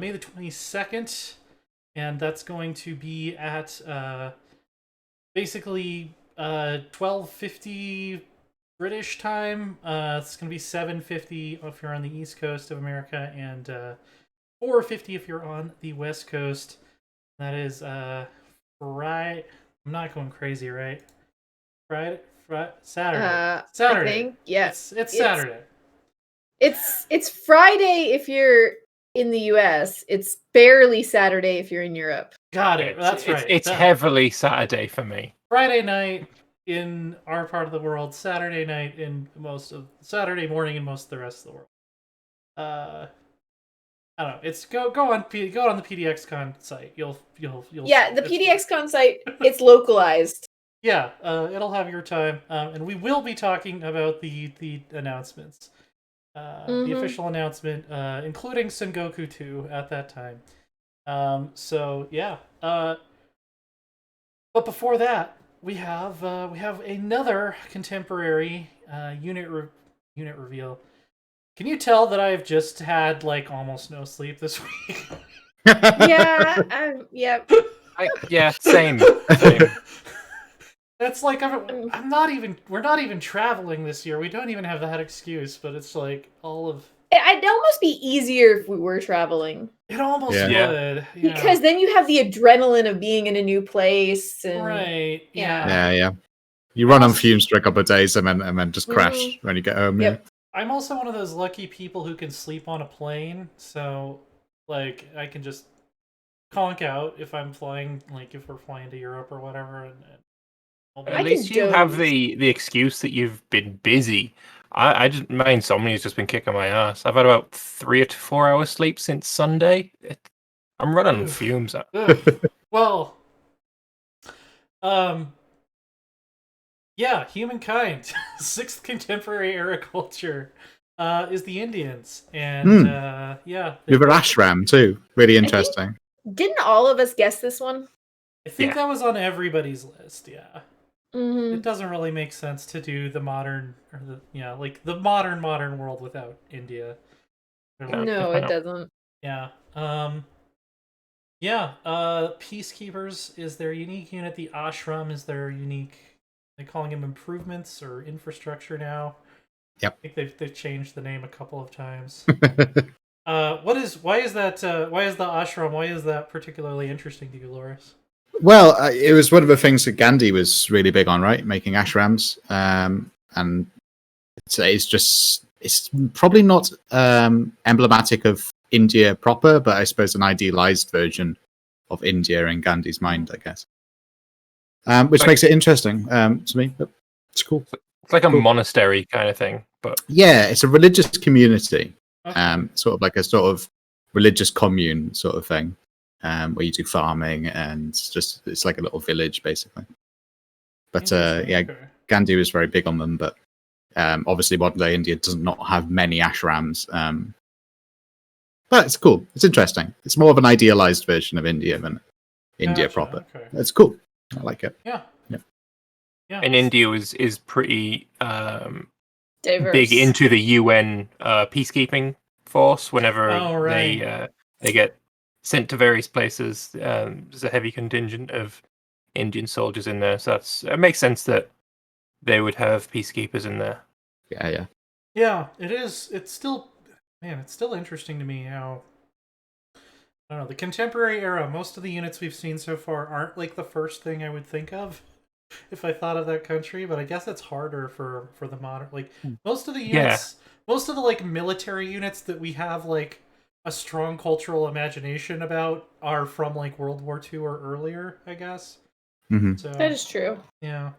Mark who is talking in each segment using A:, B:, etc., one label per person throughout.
A: May the 22nd, and that's going to be at basically 12:50 British time. It's going to be 7:50 if you're on the East Coast of America, and 4:50 if you're on the West Coast. That is Friday. I'm not going crazy, right? Friday, Saturday. Saturday.
B: I think, yeah.
A: It's Saturday.
B: It's Friday if you're in the US. It's barely Saturday if you're in Europe.
A: Got it. That's right.
C: It's heavily Saturday for me.
A: Friday night in our part of the world, Saturday night in Saturday morning in most of the rest of the world. I don't know. It's go on the PDXCon site. You'll
B: Yeah, the PDXCon site. It's localized.
A: Yeah, it'll have your time, and we will be talking about the announcements, the official announcement, including Sengoku 2 at that time. So yeah, but before that, we have another contemporary unit reveal. Can you tell that I've just had like almost no sleep this week?
B: Yeah, yep.
C: Same.
A: It's like I'm not even. We're not even traveling this year. We don't even have that excuse. But it's like all of.
B: It'd almost be easier if we were traveling.
A: It almost would.
B: Yeah. Because then you have the adrenaline of being in a new place. And,
A: right.
D: Yeah. You run on fumes for a couple of days and then just crash when you get home.
B: Yep.
D: Yeah.
A: I'm also one of those lucky people who can sleep on a plane. So, like, I can just conk out if I'm flying. Like, if we're flying to Europe or whatever.
C: At least you have the excuse that you've been busy. My insomnia's just been kicking my ass. I've had about 3 to 4 hours sleep since Sunday. I'm running on fumes.
A: Well, yeah, humankind, sixth contemporary era culture, is the Indians, and yeah,
D: we have an ashram too. Really interesting.
B: Didn't all of us guess this one?
A: I think that was on everybody's list. Yeah.
B: Mm-hmm.
A: It doesn't really make sense to do the modern or the modern world without India.
B: No, it doesn't.
A: Yeah. Peacekeepers is their unique unit. The ashram is their unique. They're calling them improvements or infrastructure now.
D: Yep.
A: I think they've changed the name a couple of times. Why is the ashram? Why is that particularly interesting to you, Loris?
D: Well, it was one of the things that Gandhi was really big on, right? Making ashrams, and it's probably not emblematic of India proper, but I suppose an idealized version of India in Gandhi's mind, I guess. Which makes it interesting to me, but it's cool.
C: It's like a monastery kind of thing, but
D: yeah, it's a religious community,
A: Okay.
D: sort of like a sort of religious commune sort of thing. Where you do farming and it's like a little village basically. But Gandhi was very big on them. But obviously, modern day India does not have many ashrams. But it's cool. It's interesting. It's more of an idealized version of India than India proper. Okay. It's cool. I like it.
A: Yeah.
C: And India is pretty
B: diverse.
C: Big into the UN peacekeeping force. Whenever they get sent to various places, there's a heavy contingent of Indian soldiers in there, so it makes sense that they would have peacekeepers in there.
D: Yeah.
A: It is. It's still interesting to me how, I don't know, the contemporary era. Most of the units we've seen so far aren't like the first thing I would think of if I thought of that country. But I guess it's harder for the modern. Like most of the units, most of the like military units that we have like a strong cultural imagination about are from like World War II or earlier, I guess.
D: Mm-hmm.
A: So,
B: that is true.
A: Yeah.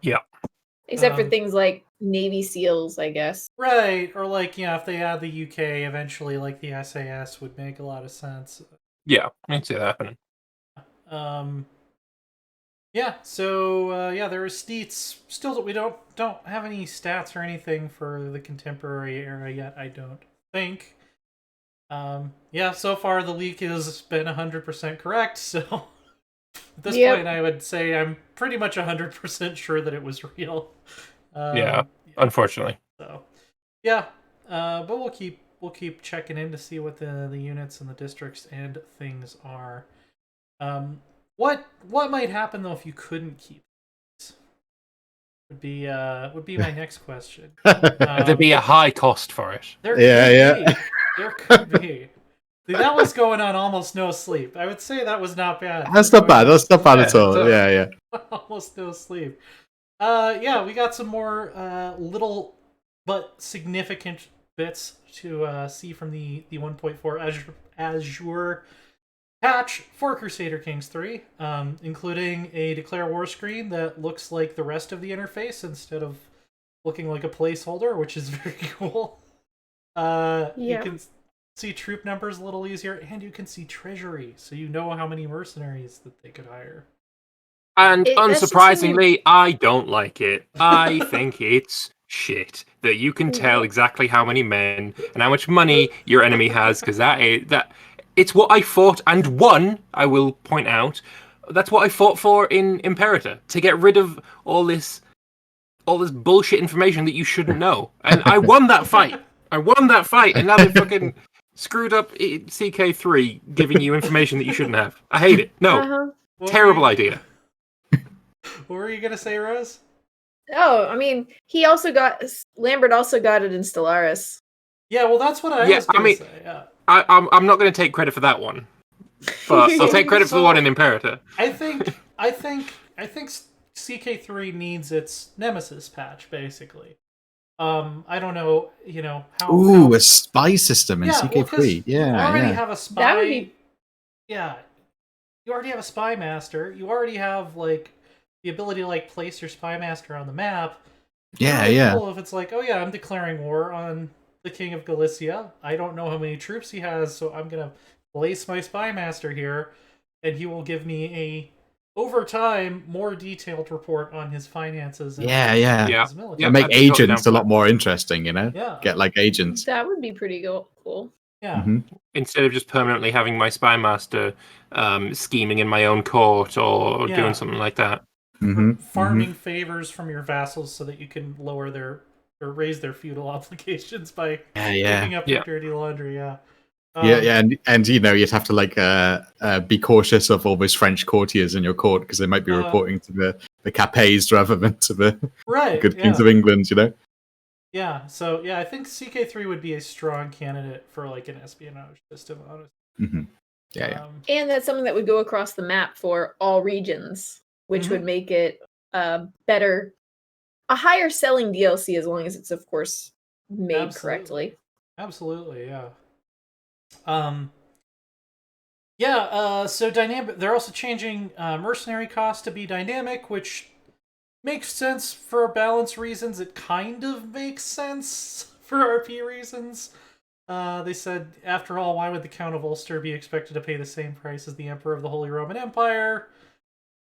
B: Except for things like Navy SEALs, I guess.
A: Right, or like if they add the UK eventually, like the SAS would make a lot of sense.
C: Yeah, I can see that happening.
A: There are steets. Still, we don't have any stats or anything for the contemporary era yet. I don't think. So far the leak has been 100% correct, so at this point I would say I'm pretty much 100% sure that it was real.
C: Unfortunately.
A: So, but we'll keep keep checking in to see what the units and the districts and things are. What might happen though if you couldn't keep these? Would be my next question.
C: There'd be a high cost for it.
A: There could be. There could be. See, that was going on almost no sleep. I would say that was not bad.
D: That's not bad. That's not bad at all. Yeah.
A: Almost no sleep. Yeah, we got some more little but significant bits to see from the 1.4 Azure patch for Crusader Kings 3, including a declare war screen that looks like the rest of the interface instead of looking like a placeholder, which is very cool. You can see troop numbers a little easier, and you can see treasury, so you know how many mercenaries that they could hire.
C: And unsurprisingly, I don't like it. I think it's shit that you can tell exactly how many men and how much money your enemy has, because it's what I fought and won. I will point out that's what I fought for in Imperator, to get rid of all this bullshit information that you shouldn't know, and I won that fight. And now they fucking screwed up CK3, giving you information that you shouldn't have. I hate it. No, terrible idea.
A: What were you gonna say, Rose?
B: Oh, I mean, Lambert also got it in Stellaris.
A: Yeah, well, that's what I was gonna say. Yeah.
C: I'm not going to take credit for that one, but I'll take credit for the one in Imperator.
A: I think CK3 needs its Nemesis patch, basically. I don't know, how.
D: A spy system in CK3.
A: You already have a spy. That would be... Yeah, you already have a spy master. You already have the ability to place your spy master on the map. Cool if it's I'm declaring war on the King of Galicia. I don't know how many troops he has, so I'm gonna place my spy master here, and he will give me over time more detailed report on his finances. And his military.
D: Make agents a lot more interesting,
A: Yeah.
D: Get agents.
B: That would be pretty cool.
A: Yeah.
D: Mm-hmm.
C: Instead of just permanently having my spy master scheming in my own court or doing something like that.
A: Farming favors from your vassals so that you can lower their or raise their feudal obligations by picking up their dirty laundry.
D: And you'd have to be cautious of all those French courtiers in your court, because they might be reporting to the Capets rather than to the good kings of England.
A: Yeah. So I think CK3 would be a strong candidate for an espionage system, honestly.
B: And that's something that would go across the map for all regions, which would make it a higher selling DLC, as long as it's, of course, made correctly.
A: Absolutely, yeah. So dynamic. They're also changing mercenary cost to be dynamic, which makes sense for balance reasons. It kind of makes sense for RP reasons. They said, after all, why would the Count of Ulster be expected to pay the same price as the Emperor of the Holy Roman Empire?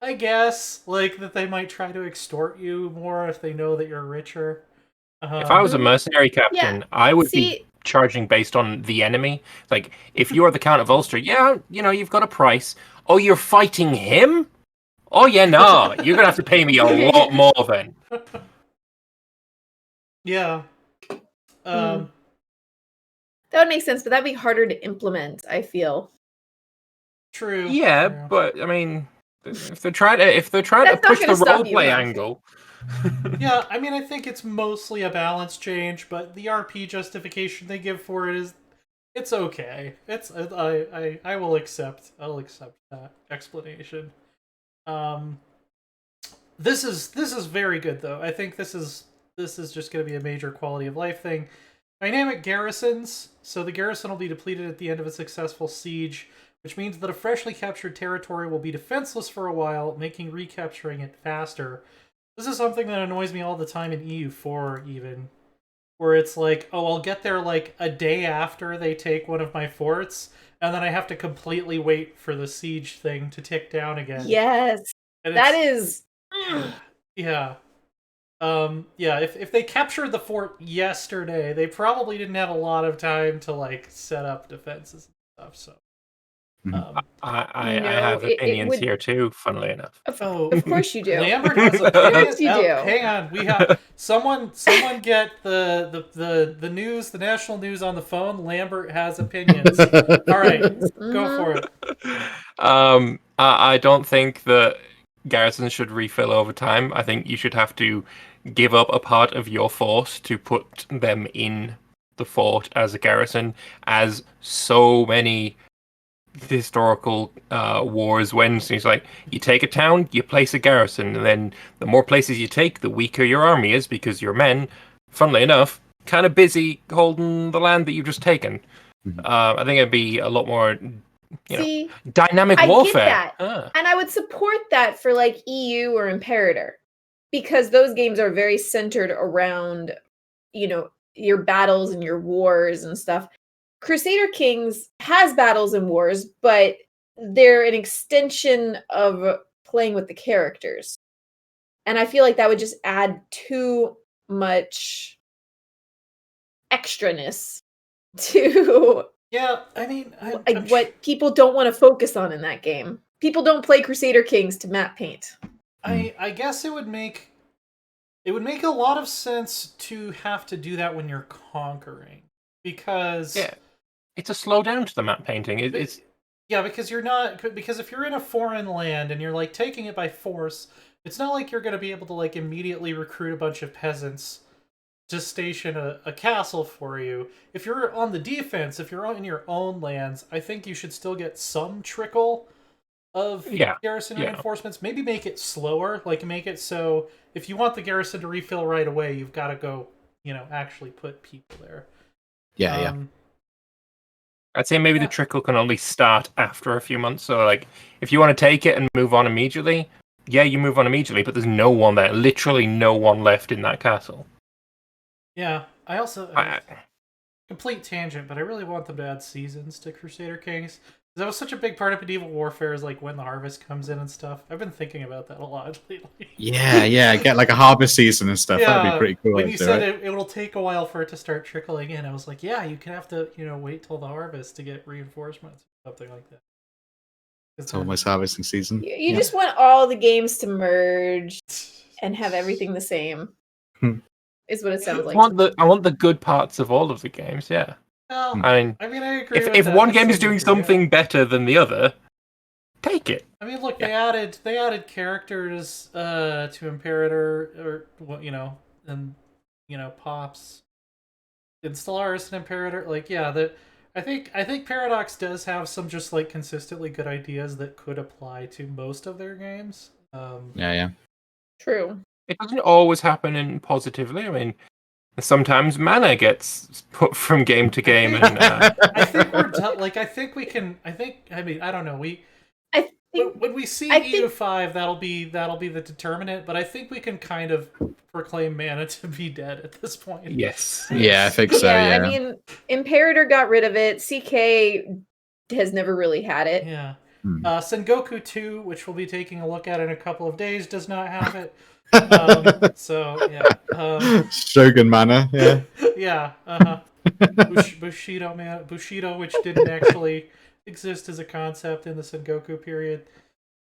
A: I guess, that they might try to extort you more if they know that you're richer.
C: If I was a mercenary captain, I would be charging based on the enemy. If you're the Count of Ulster, you've got a price. Oh, you're fighting him? Oh, yeah, no. You're going to have to pay me a lot more then.
A: Yeah.
B: That would make sense, but that'd be harder to implement, I feel.
A: True.
C: Yeah, but, I mean... If they're trying to push the roleplay angle.
A: Yeah, I mean, I think it's mostly a balance change, but the RP justification they give for it it's okay. I will accept. I'll accept that explanation. This is very good though. I think this is just going to be a major quality of life thing. Dynamic garrisons. So the garrison will be depleted at the end of a successful siege, which means that a freshly captured territory will be defenseless for a while, making recapturing it faster. This is something that annoys me all the time in EU4, even. Where it's I'll get there a day after they take one of my forts, and then I have to completely wait for the siege thing to tick down again.
B: Yes.
A: And
B: that is...
A: Yeah. If they captured the fort yesterday, they probably didn't have a lot of time to, set up defenses and stuff, so...
C: I have opinions here too, funnily enough.
B: Of course you do.
A: Lambert has
B: Of course you do.
A: Hang on, we have someone get the news, the national news on the phone. Lambert has opinions. All right, go for it.
C: I don't think that garrisons should refill over time. I think you should have to give up a part of your force to put them in the fort as a garrison, as so many historical wars when it's like you take a town, you place a garrison, and then the more places you take, the weaker your army is because your men, funnily enough, kind of busy holding the land that you've just taken. I think it'd be a lot more dynamic warfare.
B: I get that. And I would support that for like EU or Imperator, because those games are very centered around, your battles and your wars and stuff. Crusader Kings has battles and wars, but they're an extension of playing with the characters. And I feel like that would just add too much extraness to what people don't want to focus on in that game. People don't play Crusader Kings to map paint.
A: I guess it would make a lot of sense to have to do that when you're conquering, because
C: it's a slowdown to the map painting. Because
A: if you're in a foreign land and you're like taking it by force, it's not like you're going to be able to like immediately recruit a bunch of peasants to station a castle for you. If you're on the defense, if you're in your own lands, I think you should still get some trickle of garrison reinforcements. Maybe make it slower, like make it so if you want the garrison to refill right away, you've got to go, actually put people there.
C: I'd say maybe the trickle can only start after a few months. So, like, if you want to take it and move on immediately, you move on immediately, but there's no one there. Literally no one left in that castle.
A: Yeah, I also... complete tangent, but I really want them to add seasons to Crusader Kings. That was such a big part of medieval warfare, is like when the harvest comes in and stuff. I've been thinking about that a lot lately.
D: Yeah, get like a harvest season and stuff. That'd be pretty cool.
A: When you said it will take a while for it to start trickling in, I was like, you can have to, wait till the harvest to get reinforcements or something like that.
D: It's almost harvesting season.
B: You just want all the games to merge and have everything the same. Is what it sounds like.
C: I want the good parts of all of the games. Yeah.
A: Well, I agree.
C: If one game is doing something better than the other, take it.
A: I mean, look, they added characters to Imperator, or and Pops, in Stellaris and Imperator. I think Paradox does have some just like consistently good ideas that could apply to most of their games.
B: True.
C: It doesn't always happen positively. I mean, sometimes mana gets put from game to game, and
A: I think we're done. Like, I don't know. When we see EU5, that'll be the determinant. But I think we can kind of proclaim mana to be dead at this point.
C: Yes.
D: Yeah, I think so. Yeah.
B: I mean, Imperator got rid of it. CK has never really had it.
A: Yeah. Sengoku 2, which we'll be taking a look at in a couple of days, does not have it.
D: Shogun mana,
A: Bushido, which didn't actually exist as a concept in the Sengoku period.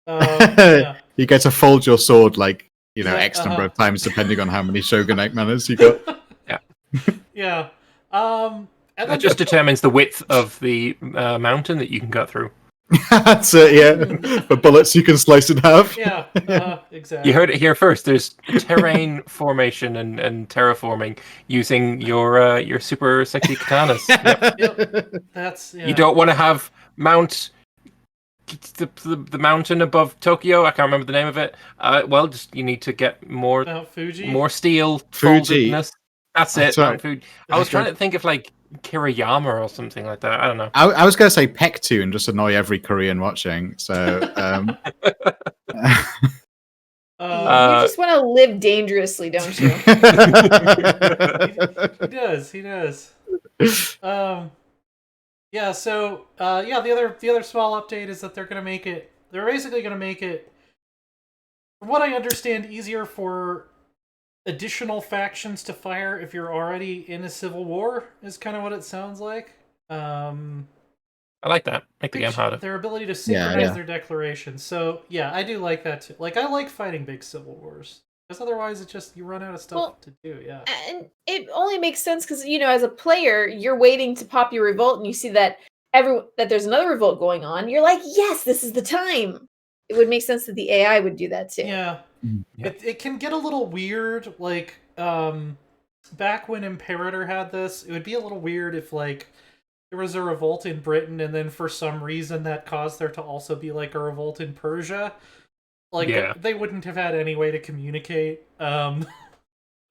D: You get to fold your sword like X number of times depending on how many Shogunate manas you got.
A: And
C: that just determines the width of the mountain that you can cut through.
D: That's it, yeah. For bullets you can slice in half.
A: Exactly.
C: You heard it here first. There's terrain formation and terraforming using your super sexy katanas.
A: That's
C: You don't want to have the mountain above Tokyo. I can't remember the name of it. You need to get more
A: Fuji?
C: more steel
D: Fuji.
C: foldedness. That's it.
D: Right.
C: Fuji. I was trying to think of like Kiriyama or something like that. I don't know.
D: I was going to say Pektu and just annoy every Korean watching. So,
B: you just want to live dangerously, don't you?
A: He does. The other small update is that they're basically going to make it, from what I understand, easier for additional factions to fire if you're already in a civil war, is kind of what it sounds like.
C: I like that. Make the game harder.
A: Their ability to synchronize their declarations. So yeah, I do like that too. Like I like fighting big civil wars. Because otherwise, it's just you run out of stuff to do. Yeah,
B: and it only makes sense because as a player, you're waiting to pop your revolt, and you see that that there's another revolt going on. You're like, yes, this is the time. It would make sense that the AI would do that too.
A: Yeah, it can get a little weird. Like back when Imperator had this, it would be a little weird if like there was a revolt in Britain, and then for some reason that caused there to also be like a revolt in Persia. Like, they wouldn't have had any way to communicate. But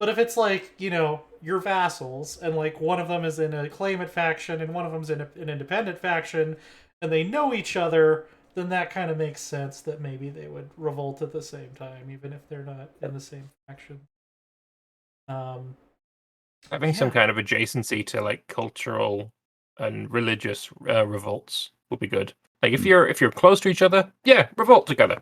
A: if it's like, your vassals, and like one of them is in a claimant faction, and one of them's in an independent faction, and they know each other, then that kind of makes sense that maybe they would revolt at the same time, even if they're not in the same faction.
C: Having some kind of adjacency to like cultural and religious revolts would be good. Like if you're close to each other, revolt together.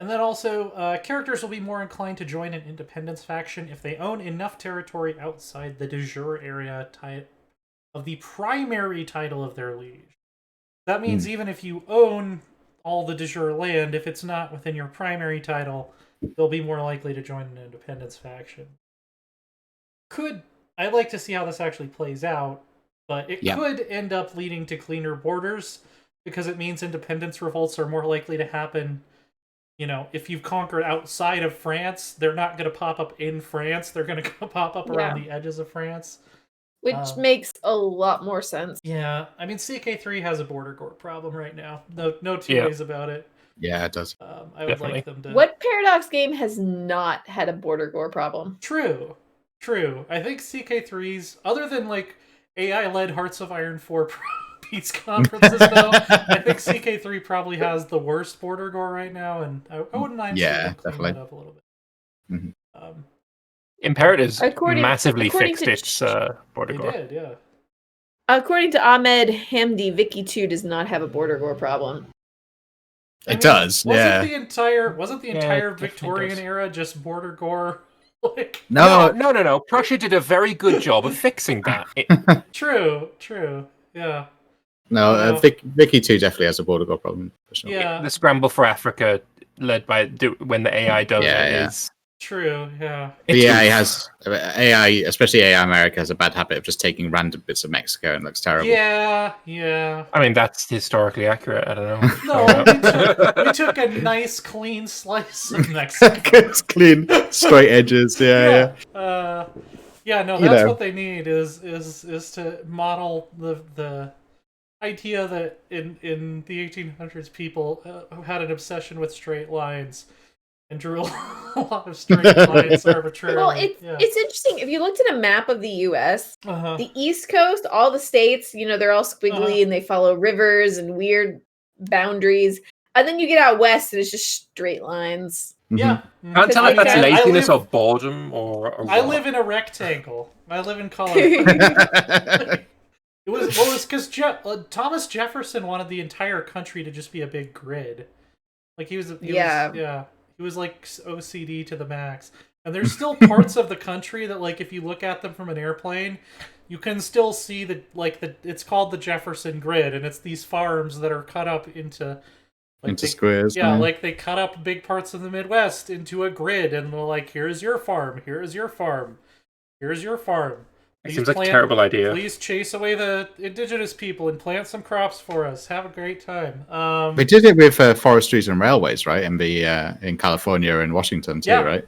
A: And then also, characters will be more inclined to join an independence faction if they own enough territory outside the de jure area of the primary title of their liege. That means even if you own all the de jure land, if it's not within your primary title, they'll be more likely to join an independence faction. I'd like to see how this actually plays out, but it could end up leading to cleaner borders, because it means independence revolts are more likely to happen. If you've conquered outside of France, they're not going to pop up in France. They're going to pop up around the edges of France.
B: Which makes a lot more sense.
A: Yeah. I mean, CK3 has a border gore problem right now. No two ways about it.
D: Yeah, it does.
A: I would like them to...
B: What Paradox game has not had a border gore problem?
A: True. I think CK3's, other than like AI-led Hearts of Iron 4 Peace conferences, though, I think CK3 probably has the worst border gore right now, and I wouldn't mind seeing them clean it up a little bit.
D: Mm-hmm.
C: Imperators massively fixed its border gore.
A: They did, yeah.
B: According to Ahmed Hamdi, Vicky 2 does not have a border gore problem.
D: It does,
A: wasn't the entire Victorian era just border gore?
C: No. Prussia did a very good job of fixing that.
A: True, yeah.
D: No, Vicky 2 definitely has a border gore problem. For sure.
A: Yeah.
C: The scramble for Africa, led by when the AI does is
A: true. Yeah.
D: The AI, especially AI America, has a bad habit of just taking random bits of Mexico and looks terrible.
A: Yeah.
C: I mean, that's historically accurate. I don't know.
A: No, we took a nice clean slice of Mexico.
D: It's clean, straight edges. Yeah.
A: That's what they need is to model the idea that in the 1800s people had an obsession with straight lines and drew a lot of straight lines arbitrarily.
B: Well, it's interesting. If you looked at a map of the U.S., the East Coast, all the states, they're all squiggly and they follow rivers and weird boundaries. And then you get out west and it's just straight lines.
A: Yeah.
C: Can't tell if that's laziness or boredom or
A: I live in a rectangle. I live in Colorado. It was because Thomas Jefferson wanted the entire country to just be a big grid. Like he was like OCD to the max. And there's still parts of the country that, like, if you look at them from an airplane, you can still see it's called the Jefferson grid, and it's these farms that are cut up into
D: squares.
A: Yeah, like they cut up big parts of the Midwest into a grid, and they're like, here's your farm, here's your farm, here's your farm.
C: It seems like a terrible idea.
A: Please chase away the indigenous people and plant some crops for us. Have a great time.
D: They did it with forestries and railways, right? In California and Washington too, right?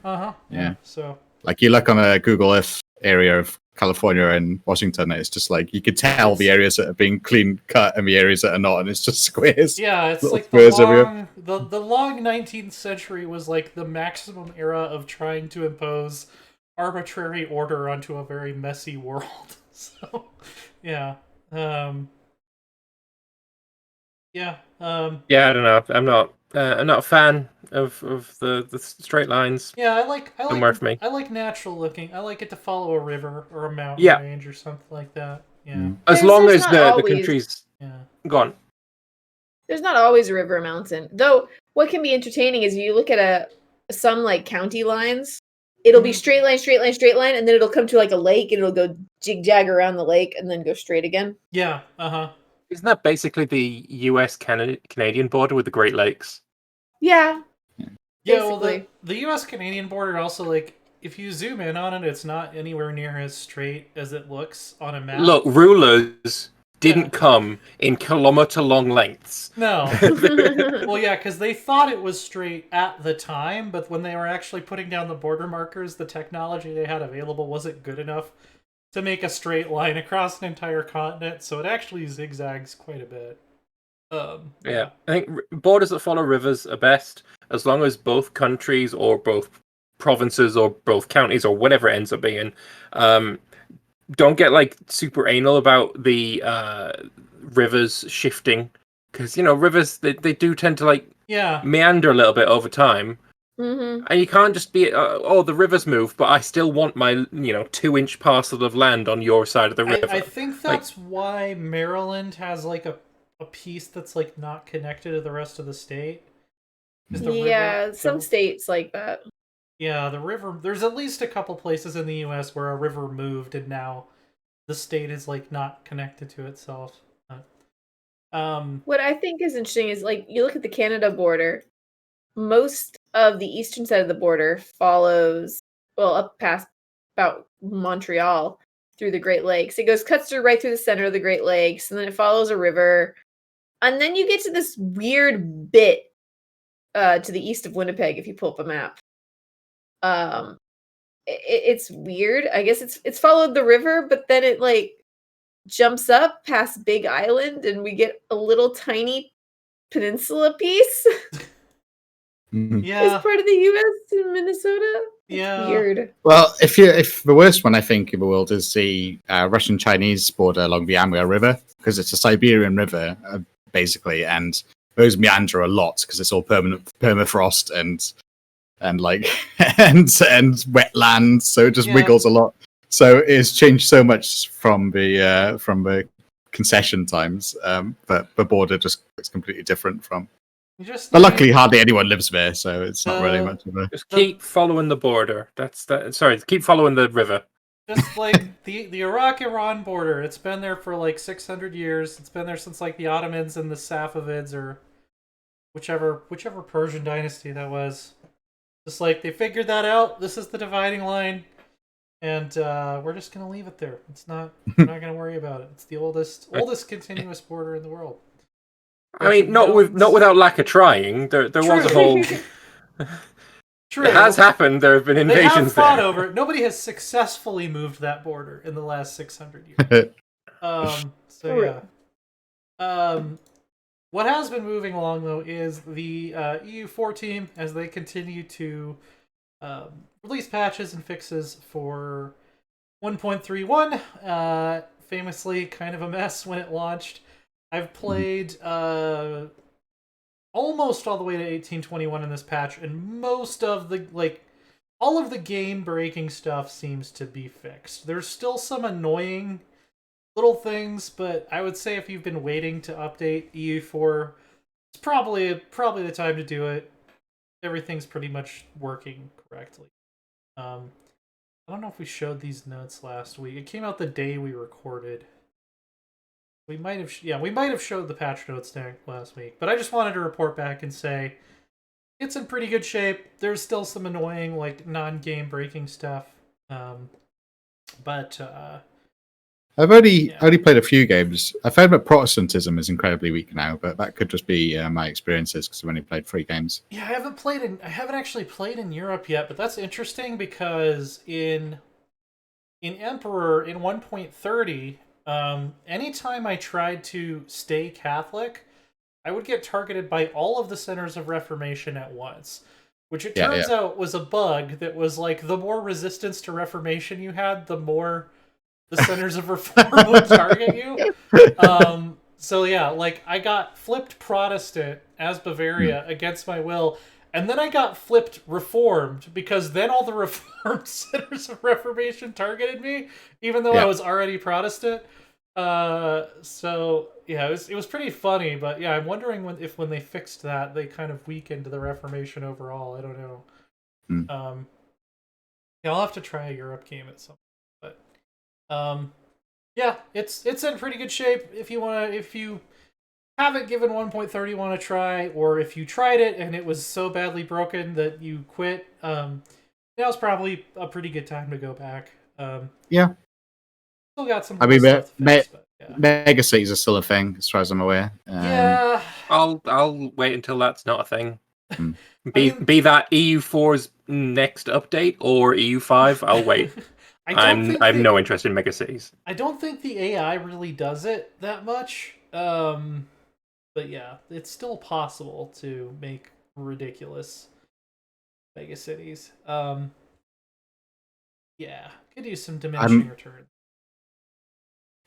A: Yeah. So,
D: like, you look on a Google Earth area of California and Washington, it's just like you could tell the areas that are being clean cut and the areas that are not, and it's just squares.
A: Yeah, it's like the long 19th century was like the maximum era of trying to impose arbitrary order onto a very messy world. So, yeah.
C: I don't know. I'm not a fan of the straight lines.
A: Yeah, I like
C: don't work for me.
A: I like natural looking. I like it to follow a river or a mountain range or something like that. Yeah.
C: As long as the country's gone.
B: There's not always a river or mountain. Though what can be entertaining is you look at some like county lines. It'll be straight line, and then it'll come to like a lake, and it'll go jig-jag around the lake, and then go straight again.
A: Yeah,
C: Isn't that basically the U.S. Canadian border with the Great Lakes?
B: Yeah.
A: Yeah, well, the U.S.-Canadian border also, like, if you zoom in on it, it's not anywhere near as straight as it looks on a map.
C: Look, rulers didn't come in kilometer-long lengths.
A: No. Well, yeah, because they thought it was straight at the time, but when they were actually putting down the border markers, the technology they had available wasn't good enough to make a straight line across an entire continent, so it actually zigzags quite a bit.
C: Yeah, I think borders that follow rivers are best, as long as both countries or both provinces or both counties or whatever it ends up being don't get like super anal about the rivers shifting, because rivers they do tend to like meander a little bit over time.
B: Mm-hmm.
C: And you can't just be the rivers move, but I still want my 2-inch parcel of land on your side of the river.
A: I think that's why Maryland has like a piece that's like not connected to the rest of the state.
B: Some states like that.
A: Yeah, the river. There's at least a couple places in the U.S. where a river moved, and now the state is like not connected to itself.
B: What I think is interesting is like you look at the Canada border. Most of the eastern side of the border follows up past about Montreal through the Great Lakes. It cuts right through the center of the Great Lakes, and then it follows a river, and then you get to this weird bit to the east of Winnipeg. If you pull up a map, it's weird. I guess it's followed the river, but then it like jumps up past Big Island, and we get a little tiny peninsula piece.
A: Yeah,
B: it's part of the U.S. in Minnesota.
A: It's
B: weird.
D: Well, if the worst one I think in the world is the Russian-Chinese border along the Amur River, because it's a Siberian river basically, and those meander a lot because it's all permafrost and like and wetland, so it just wiggles a lot. So it's changed so much from the concession times, but the border just looks completely different from. But luckily, hardly anyone lives there, so it's not really much of a.
C: Just keep following the border. Keep following the river.
A: Just like the Iraq-Iran border, it's been there for like 600 years. It's been there since like the Ottomans and the Safavids, or whichever Persian dynasty that was. Just like they figured that out. This is the dividing line, and we're just gonna leave it there. It's not. We're not gonna worry about it. It's the oldest continuous border in the world.
C: I mean, not without lack of trying. There was a whole.
A: True.
C: It has happened. There have been invasions.
A: They have fought over it. Nobody has successfully moved that border in the last 600 years. What has been moving along though is the EU4 team, as they continue to release patches and fixes for 1.31. Famously, kind of a mess when it launched. I've played almost all the way to 1821 in this patch, and most of the all of the game-breaking stuff seems to be fixed. There's still some annoying little things, but I would say if you've been waiting to update EU4, it's probably the time to do it. Everything's pretty much working correctly. I don't know if we showed these notes last week. It came out the day we recorded. We might have showed the patch notes last week, but I just wanted to report back and say it's in pretty good shape. There's still some annoying, like, non-game breaking stuff, but
D: I've only played a few games. I found that Protestantism is incredibly weak now, but that could just be my experiences because I've only played 3 games.
A: Yeah, I haven't actually played in Europe yet, but that's interesting because in Emperor in 1.30. Anytime I tried to stay Catholic, I would get targeted by all of the centers of Reformation at once, which it turns out was a bug that was like the more resistance to Reformation you had, the more the centers of Reform would target you. So yeah, like I got flipped Protestant as Bavaria against my will, and then I got flipped Reformed because then all the Reformed centers of Reformation targeted me, even though I was already Protestant. So yeah, it was pretty funny, but yeah, I'm wondering when they fixed that, they kind of weakened the Reformation overall. I don't know. Yeah, I'll have to try a Europe game at some point. But Yeah, it's in pretty good shape. If you haven't given 1.31 a try, or if you tried it and it was so badly broken that you quit, now's probably a pretty good time to go back.
D: Yeah.
A: Still got some
D: I mean,
A: stuff to fix, but yeah.
D: Mega Cities are still a thing, as far as I'm aware.
A: Yeah.
C: I'll wait until that's not a thing. Be
A: I mean,
C: be that EU4's next update or EU5, I'll wait. I'm no interest in Mega Cities.
A: I don't think the AI really does it that much. But yeah, it's still possible to make ridiculous mega cities. Yeah, could use some diminishing returns.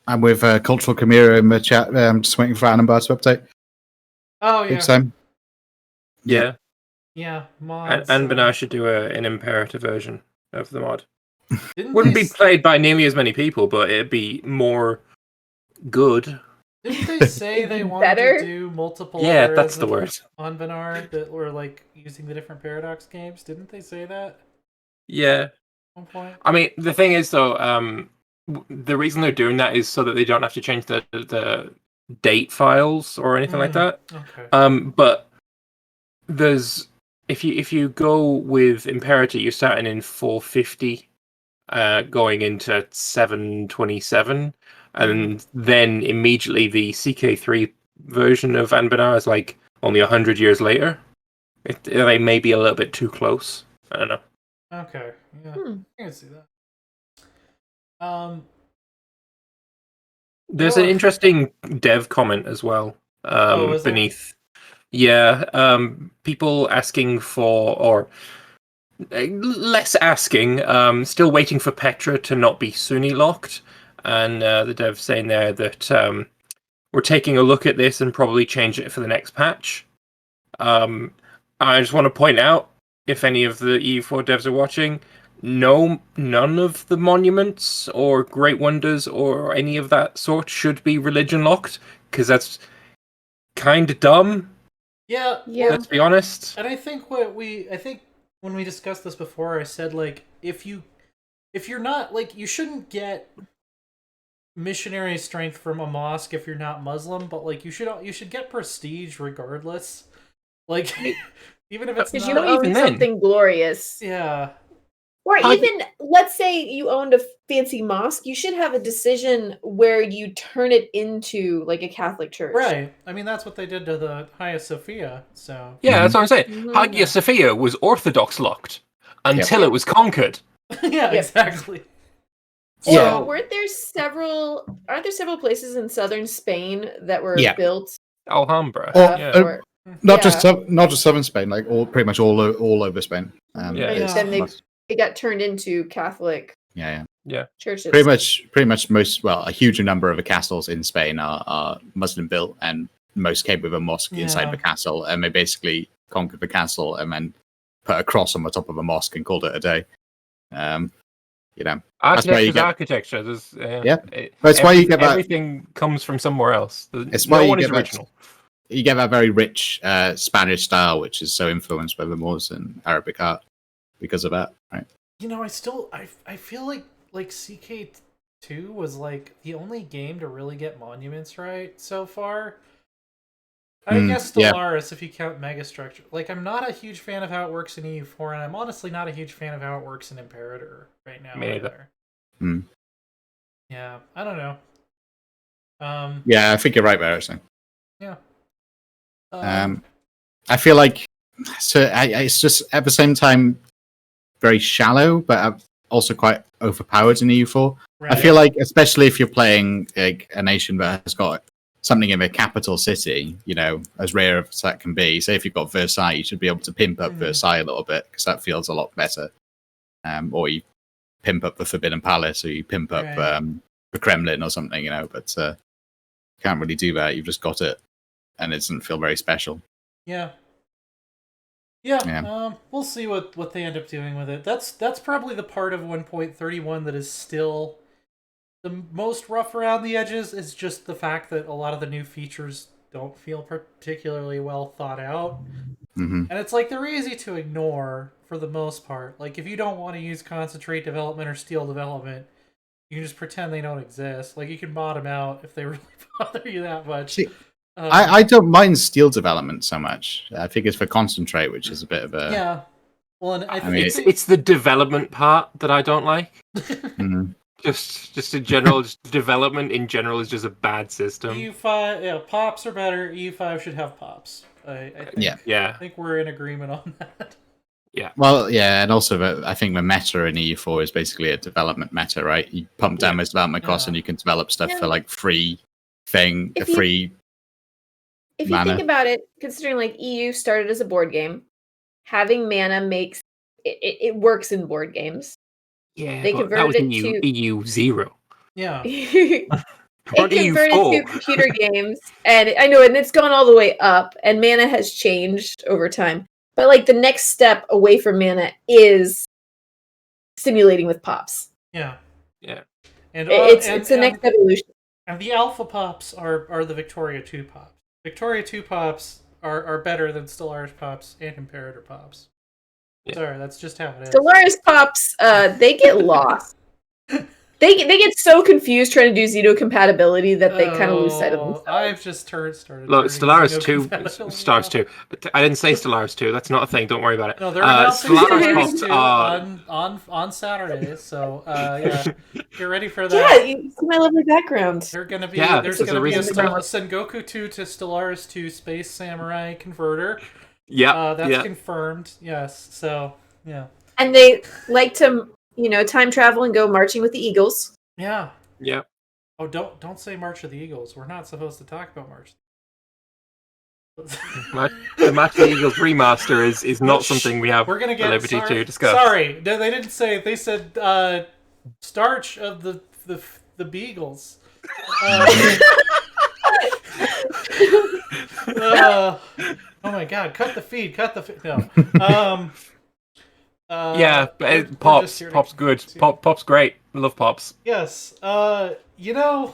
D: I'm with Cultural Chimera in the chat. Just waiting for Annenbar to update.
A: Oh yeah.
D: Big time.
C: Yeah.
A: Yeah, mods.
C: And Benar should do an imperative version of the mod.
A: Wouldn't
C: be played by nearly as many people, but it'd be more good.
A: Didn't they say they wanted to do multiple
C: that's the word.
A: On Benar that were like using the different Paradox games? Didn't they say that?
C: Yeah.
A: At one point?
C: I mean, the thing is, though, the reason they're doing that is so that they don't have to change the date files or anything like that.
A: Okay.
C: But there's if you go with Imperator, you're starting in 450, going into 727, and then immediately the CK3 version of Anbenar is like only 100 years later. They may be a little bit too close. I don't know.
A: Okay. Yeah. I can see that.
C: There's an interesting dev comment as well beneath. Yeah, people asking for, or less asking, still waiting for Petra to not be Sunni locked, and the dev saying there that we're taking a look at this and probably change it for the next patch. I just want to point out, if any of the EU4 devs are watching, none of the monuments or Great Wonders or any of that sort should be religion locked, because that's kind of dumb.
A: Yeah.
C: Let's be honest.
A: And I think when we discussed this before, I said like if you're not like, you shouldn't get missionary strength from a mosque if you're not Muslim, but like you should get prestige regardless. Like even if it's
B: not even something glorious.
A: Yeah.
B: Or even, let's say you owned a fancy mosque, you should have a decision where you turn it into like a Catholic church.
A: Right. I mean, that's what they did to the Hagia Sophia. So
C: yeah, that's what I'm saying. Hagia Sophia was Orthodox locked until it was conquered.
A: Yeah, exactly.
B: So aren't there several places in southern Spain that were built?
C: Alhambra.
D: Not just southern Spain, like pretty much all over Spain.
B: And then they got turned into Catholic churches.
D: Pretty much most, a huge number of the castles in Spain are Muslim built, and most came with a mosque inside the castle, and they basically conquered the castle and then put a cross on the top of a mosque and called it a day.
C: Architecture. There's,
D: that's why you get that.
C: Everything comes from somewhere else.
D: It's why no one is original. You get that very rich Spanish style, which is so influenced by the Moors and Arabic art because of that, right?
A: You know, I feel like CK2 was like the only game to really get monuments right so far. I guess Stellaris, if you count Megastructure. Like, I'm not a huge fan of how it works in EU4, and I'm honestly not a huge fan of how it works in Imperator right now.
C: Me either.
A: Yeah, I don't know.
D: Yeah, I think you're right there, actually.
A: Yeah.
D: I feel like it's just at the same time very shallow, but also quite overpowered in EU4. Right. I feel like, especially if you're playing like a nation that has got something in the capital city, as rare as that can be. Say if you've got Versailles, you should be able to pimp up Versailles a little bit, because that feels a lot better. Or you pimp up the Forbidden Palace, or you pimp up the Kremlin or something, but you can't really do that. You've just got it, and it doesn't feel very special.
A: Yeah. We'll see what they end up doing with it. That's probably the part of 1.31 that is still the most rough around the edges, is just the fact that a lot of the new features don't feel particularly well thought out. And it's like they're easy to ignore for the most part. Like if you don't want to use concentrate development or steel development, You can just pretend they don't exist. Like, you can mod them out if they really bother you that much.
D: See, I don't mind steel development so much. I think it's for concentrate, which is a bit of a...
A: Yeah. Well, and I
D: mean,
A: think
C: it's the development part that I don't like.
D: Mhm.
C: Just in general, just development in general is just a bad system.
A: EU5, yeah, pops are better. EU5 should have pops. I think,
C: yeah.
A: I think we're in agreement on that.
C: Yeah.
D: Well, yeah, and also I think the meta in EU4 is basically a development meta, right? You pump down those development costs and you can develop stuff for like free thing,
B: If
D: free
B: If you think about it, considering like EU started as a board game, having mana makes it works in board games.
C: Yeah,
B: they
C: but
B: converted
C: that was
B: it to
C: EU0.
A: Yeah.
B: it
C: On
B: converted
C: EU4.
B: to computer games, and I know, and it's gone all the way up, and mana has changed over time. But like the next step away from mana is simulating with pops.
A: Yeah.
C: Yeah.
A: And
B: it's the next evolution.
A: And the alpha pops are the Victoria 2 pops. Victoria 2 pops are better than Stellaris pops and Imperator pops. Yeah. Sorry, that's just how it is.
B: Stellaris pops, they get lost. They get so confused trying to do Xeno compatibility that they kind of lose sight of themselves.
A: I've just started.
C: Look, Stellaris 2, Stellaris 2. I didn't say Stellaris 2. That's not a thing. Don't worry about it.
A: No, they're announcing
C: Stellaris
A: pops on Saturday. So yeah, get ready for that.
B: Yeah, you see my lovely background.
A: There's gonna be
C: a
A: Sengoku 2 to Stellaris 2 Space Samurai converter.
C: Yeah,
A: that's confirmed. Yes, so yeah.
B: And they like to, time travel and go marching with the Eagles.
A: Yeah.
C: Yeah.
A: Oh, don't say March of the Eagles. We're not supposed to talk about March.
C: The March of the Eagles remaster is not something we have
A: We're gonna get
C: liberty to discuss.
A: Sorry, they didn't say it. They said Starch of the Beagles. Oh my God! Cut the feed. No.
C: Yeah, but Pop's good. Pop's great. Love Pops.
A: Yes. I don't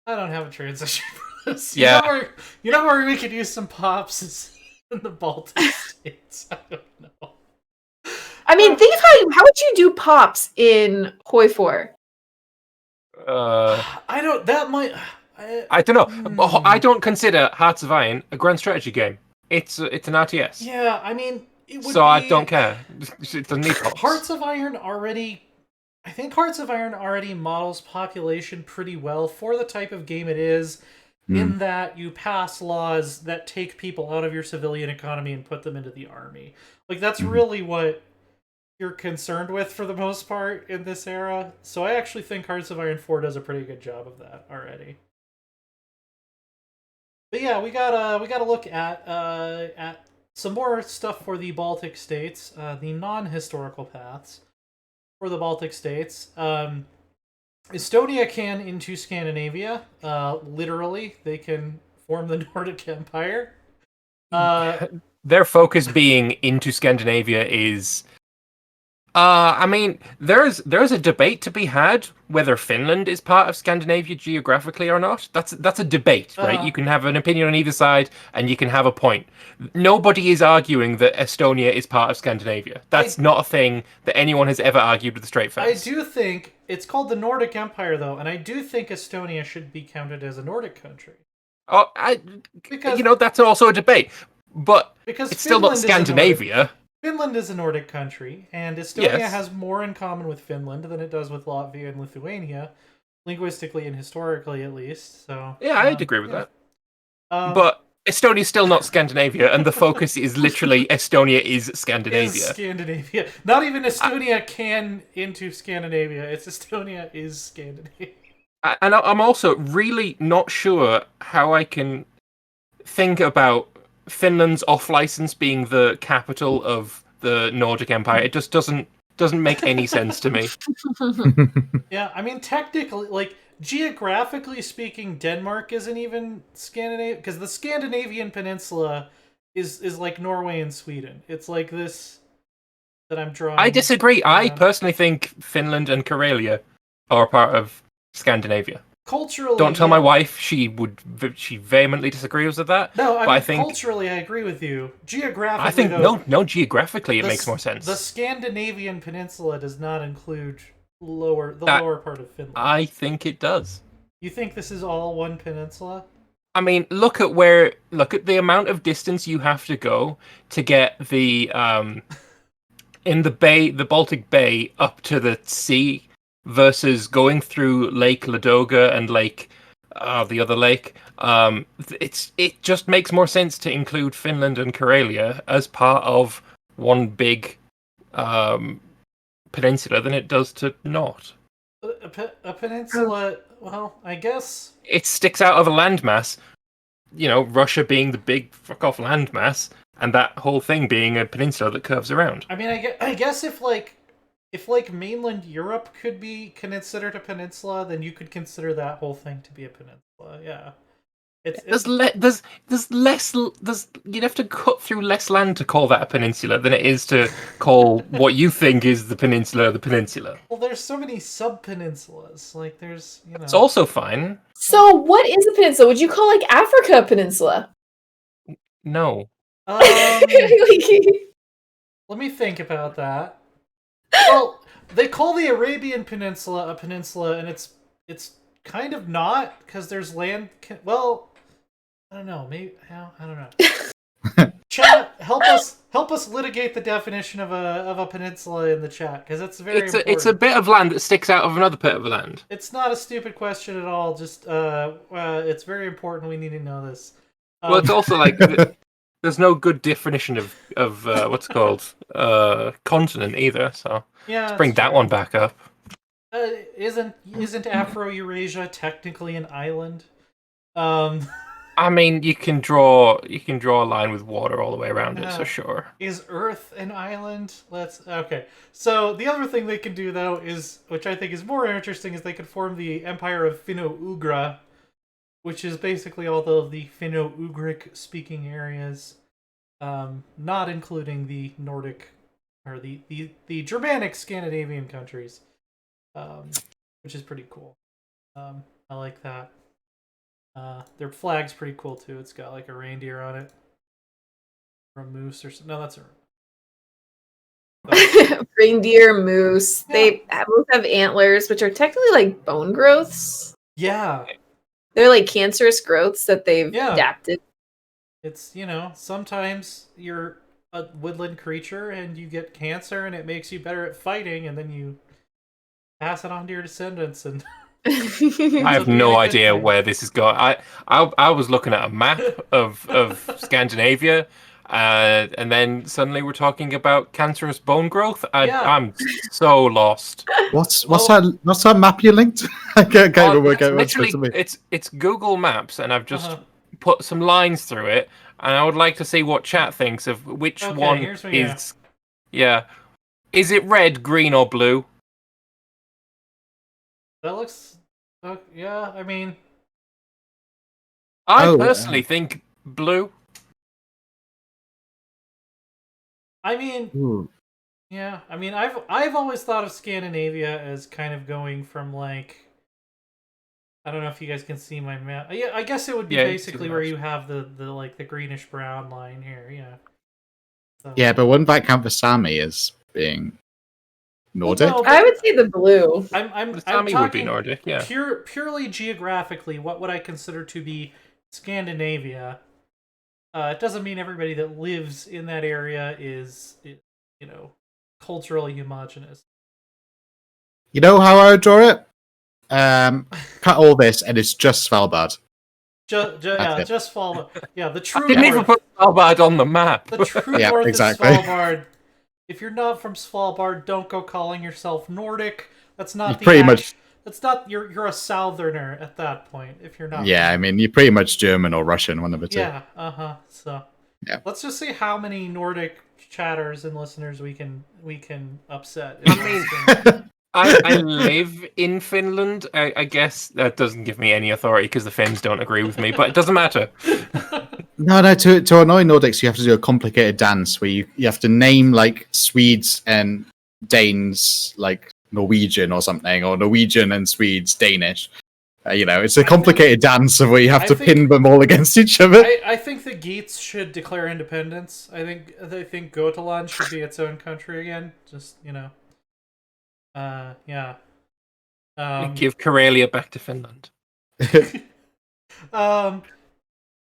A: have a transition for this.
C: Yeah.
A: You know where we could use some Pops is in the Baltic states. I don't know.
B: I mean, think of how would you do Pops in Hoi 4?
A: I don't. That might.
C: I don't know. I don't consider Hearts of Iron a grand strategy game. It's an RTS.
A: Yeah, I mean, it would.
C: I don't care. It doesn't need Pops.
A: Hearts of Iron already. I think Hearts of Iron already models population pretty well for the type of game it is. In that you pass laws that take people out of your civilian economy and put them into the army. Like that's really what you're concerned with for the most part in this era. So I actually think Hearts of Iron 4 does a pretty good job of that already. But yeah, we gotta look at some more stuff for the Baltic states, the non-historical paths for the Baltic states. Estonia can into Scandinavia. Literally, they can form the Nordic Empire.
C: Their focus being into Scandinavia is... I mean, there's a debate to be had whether Finland is part of Scandinavia geographically or not. That's a debate, right? You can have an opinion on either side, and you can have a point. Nobody is arguing that Estonia is part of Scandinavia. That's not a thing that anyone has ever argued with a straight face.
A: I do think it's called the Nordic Empire, though, and I do think Estonia should be counted as a Nordic country.
C: Oh, because that's also a debate, but
A: because
C: it's still not Scandinavia.
A: Finland is a Nordic country, and Estonia has more in common with Finland than it does with Latvia and Lithuania, linguistically and historically at least. So
C: yeah, I'd agree with that. But Estonia's still not Scandinavia, and the focus is literally Estonia is Scandinavia.
A: Not even Estonia can into Scandinavia. It's Estonia is Scandinavia.
C: And I'm also really not sure how I can think about Finland's off-license being the capital of the Nordic Empire. It just doesn't make any sense to me.
A: Yeah, I mean, technically, like, geographically speaking, Denmark isn't even Scandinavia, because the Scandinavian peninsula is like Norway and Sweden. It's like this that I'm drawing.
C: I disagree. I personally think Finland and Karelia are part of Scandinavia.
A: Culturally,
C: don't tell my wife; she vehemently disagrees with that.
A: No,
C: I think
A: culturally, I agree with you. Geographically,
C: I think no. Geographically, it makes more sense.
A: The Scandinavian peninsula does not include lower part of Finland.
C: I think it does.
A: You think this is all one peninsula?
C: I mean, look at the amount of distance you have to go to get the in the Baltic Bay up to the sea versus going through Lake Ladoga and the other lake. It just makes more sense to include Finland and Karelia as part of one big peninsula than it does to not.
A: A peninsula, well, I guess...
C: It sticks out of a landmass, Russia being the big fuck-off landmass, and that whole thing being a peninsula that curves around.
A: I mean, I guess if mainland Europe could be considered a peninsula, then you could consider that whole thing to be a peninsula, yeah.
C: You'd have to cut through less land to call that a peninsula than it is to call what you think is the peninsula.
A: Well, there's so many sub-peninsulas. Like, there's,
C: It's also fine.
B: So, what is a peninsula? Would you call, like, Africa a peninsula?
C: No.
A: Let me think about that. Well, they call the Arabian Peninsula a peninsula, and it's kind of not, because there's land... Well... I don't know. Maybe I don't know. Chat, help us litigate the definition of a peninsula in the chat, because it's very important.
C: It's a bit of land that sticks out of another bit of land.
A: It's not a stupid question at all. Just it's very important. We need to know this.
C: Well, it's also like there's no good definition of what's called continent either. So
A: yeah,
C: let's bring that one back up.
A: Isn't Afro-Eurasia technically an island?
C: I mean, you can draw a line with water all the way around it, so sure.
A: Is Earth an island? Okay. So the other thing they can do though is, which I think is more interesting, is they could form the Empire of Finno-Ugra, which is basically all of the Finno-Ugric speaking areas, not including the Nordic or the Germanic Scandinavian countries, which is pretty cool. I like that. Their flag's pretty cool too. It's got like a reindeer on it, or a moose or something. No, that's a
B: reindeer, moose.
A: Yeah.
B: They both have antlers, which are technically like bone growths.
A: Yeah,
B: they're like cancerous growths that they've adapted.
A: It's sometimes you're a woodland creature and you get cancer and it makes you better at fighting, and then you pass it on to your descendants and.
C: I have no idea where this is going. I was looking at a map of Scandinavia, and then suddenly we're talking about cancerous bone growth. I'm so lost.
D: What's that map you linked? I can't even work out what's supposed to be.
C: It's Google Maps, and I've just put some lines through it, and I would like to see what chat thinks of which one is. Yeah, is it red, green, or blue?
A: That looks... yeah, I mean...
C: I personally think blue.
A: I mean... Yeah, I mean, I've always thought of Scandinavia as kind of going from, like... I don't know if you guys can see my map. Yeah, I guess it would be basically where you have the greenish-brown line here, yeah. So.
D: Yeah, but wouldn't that count for Sami as being... Nordic?
B: Well, no, I would say the blue.
A: I'm
C: Sami would be Nordic, yeah.
A: Purely geographically, what would I consider to be Scandinavia? It doesn't mean everybody that lives in that area is, culturally homogenous.
D: You know how I would draw it? Cut all this, and it's just Svalbard.
A: Just Svalbard. Yeah, the true.
C: I didn't even put Svalbard on the map.
A: The true north is Svalbard. If you're not from Svalbard, don't go calling yourself Nordic. That's not much. That's not you're a southerner at that point. If you're not.
D: Yeah, I mean you're pretty much German or Russian, one of the two.
A: Yeah. So. Yeah. Let's just see how many Nordic chatters and listeners we can upset. I
C: mean, I live in Finland. I guess that doesn't give me any authority because the Finns don't agree with me, but it doesn't matter.
D: No, to annoy Nordics, you have to do a complicated dance where you have to name like Swedes and Danes like Norwegian or something, or Norwegian and Swedes Danish. It's a complicated dance of where you have to pin them all against each other.
A: I think the Geats should declare independence. I think Götaland should be its own country again. Just yeah.
C: Give Karelia back to Finland.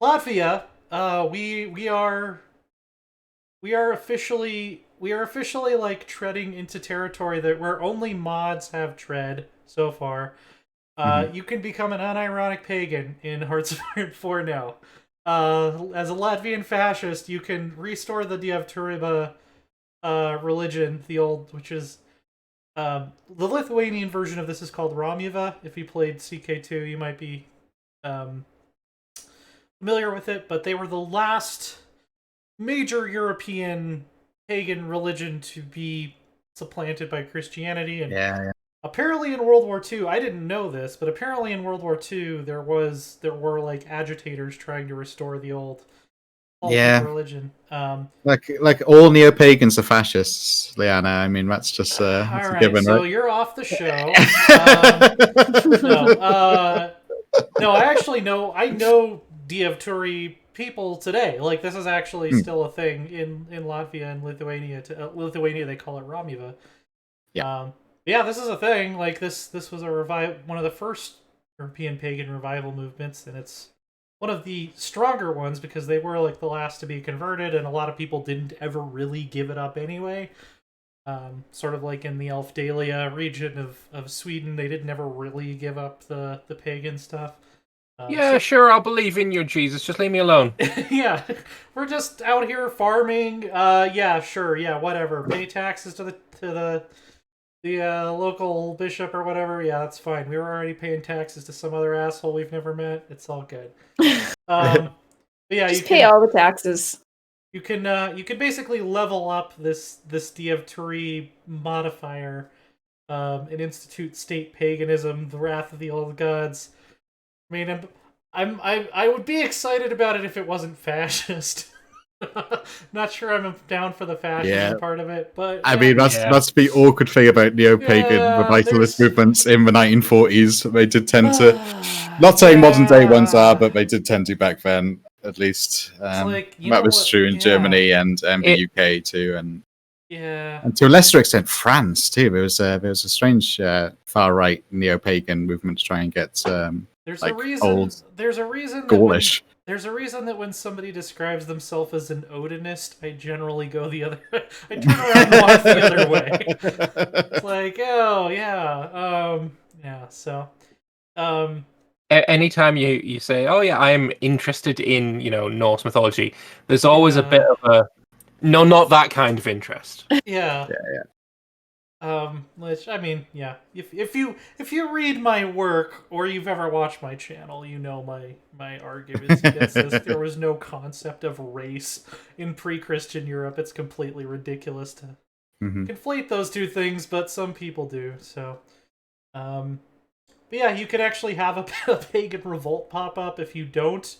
A: Latvia, we are officially like treading into territory that where only mods have tread so far. You can become an unironic pagan in Hearts of Iron 4 now. As a Latvian fascist, you can restore the Dievturība religion, the old, which is the Lithuanian version of this is called Romuva. If you played CK2, you might be familiar with it, but they were the last major European pagan religion to be supplanted by Christianity. And apparently in World War II, I didn't know this, but apparently in World War II there were like agitators trying to restore the old religion.
D: Like all neo-pagans are fascists, Liana. I mean, that's just
A: all
D: that's
A: right,
D: a given,
A: so
D: right?
A: you're off the show. No, I actually know. I know Dievturi people today. Like, this is actually still a thing in Latvia and Lithuania. Lithuania, they call it Romuva. Yeah, this is a thing. Like, this was one of the first European pagan revival movements, and it's one of the stronger ones because they were like the last to be converted, and a lot of people didn't ever really give it up anyway. Sort of like in the Elfdalia region of Sweden, they didn't ever really give up the pagan stuff.
C: Sure, I'll believe in you, Jesus. Just leave me alone.
A: Yeah, we're just out here farming. Yeah, sure, yeah, whatever. Pay taxes to the local bishop or whatever. Yeah, that's fine. We were already paying taxes to some other asshole we've never met. It's all good. But yeah,
B: just pay all the taxes.
A: You can basically level up this Dievturi modifier, and institute state paganism, the wrath of the old gods. I mean, I would be excited about it if it wasn't fascist. Not sure I'm down for the fascism part of it, but
D: I mean that's the awkward thing about neo-pagan revivalist movements in the 1940s. They did tend to, not saying modern day ones are, but they did tend to back then, at least. That was true in Germany and the UK too, and to a lesser extent France too. There was a strange far right neo-pagan movement to try and get
A: there's
D: like
A: a reason.
D: old
A: there's a reason
D: Gaulish.
A: There's a reason that when somebody describes themselves as an Odinist, I generally go the other. I turn around and walk the other way. It's like, oh yeah, So,
C: anytime you say, "Oh yeah, I'm interested in Norse mythology," there's always a bit of a no, not that kind of interest.
A: Yeah. Which, I mean, yeah. If you read my work or you've ever watched my channel, you know my arguments against this. There was no concept of race in pre-Christian Europe. It's completely ridiculous to conflate those two things, but some people do. So, but yeah, you could actually have a pagan revolt pop up if you don't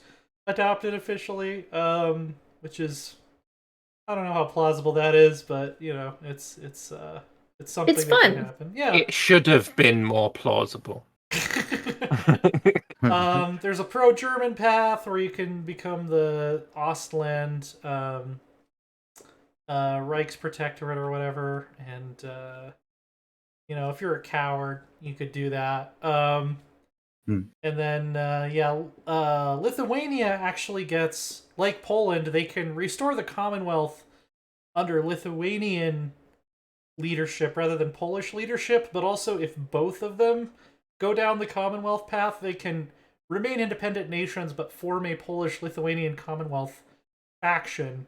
A: adopt it officially. Which is, I don't know how plausible that is, but it's something that can happen. Yeah.
C: It should have been more plausible.
A: There's a pro-German path where you can become the Ostland Reichsprotectorate or whatever, and if you're a coward, you could do that. And then Lithuania actually gets, like Poland, they can restore the Commonwealth under Lithuanian leadership rather than Polish leadership, but also if both of them go down the Commonwealth path, they can remain independent nations but form a Polish-Lithuanian Commonwealth faction,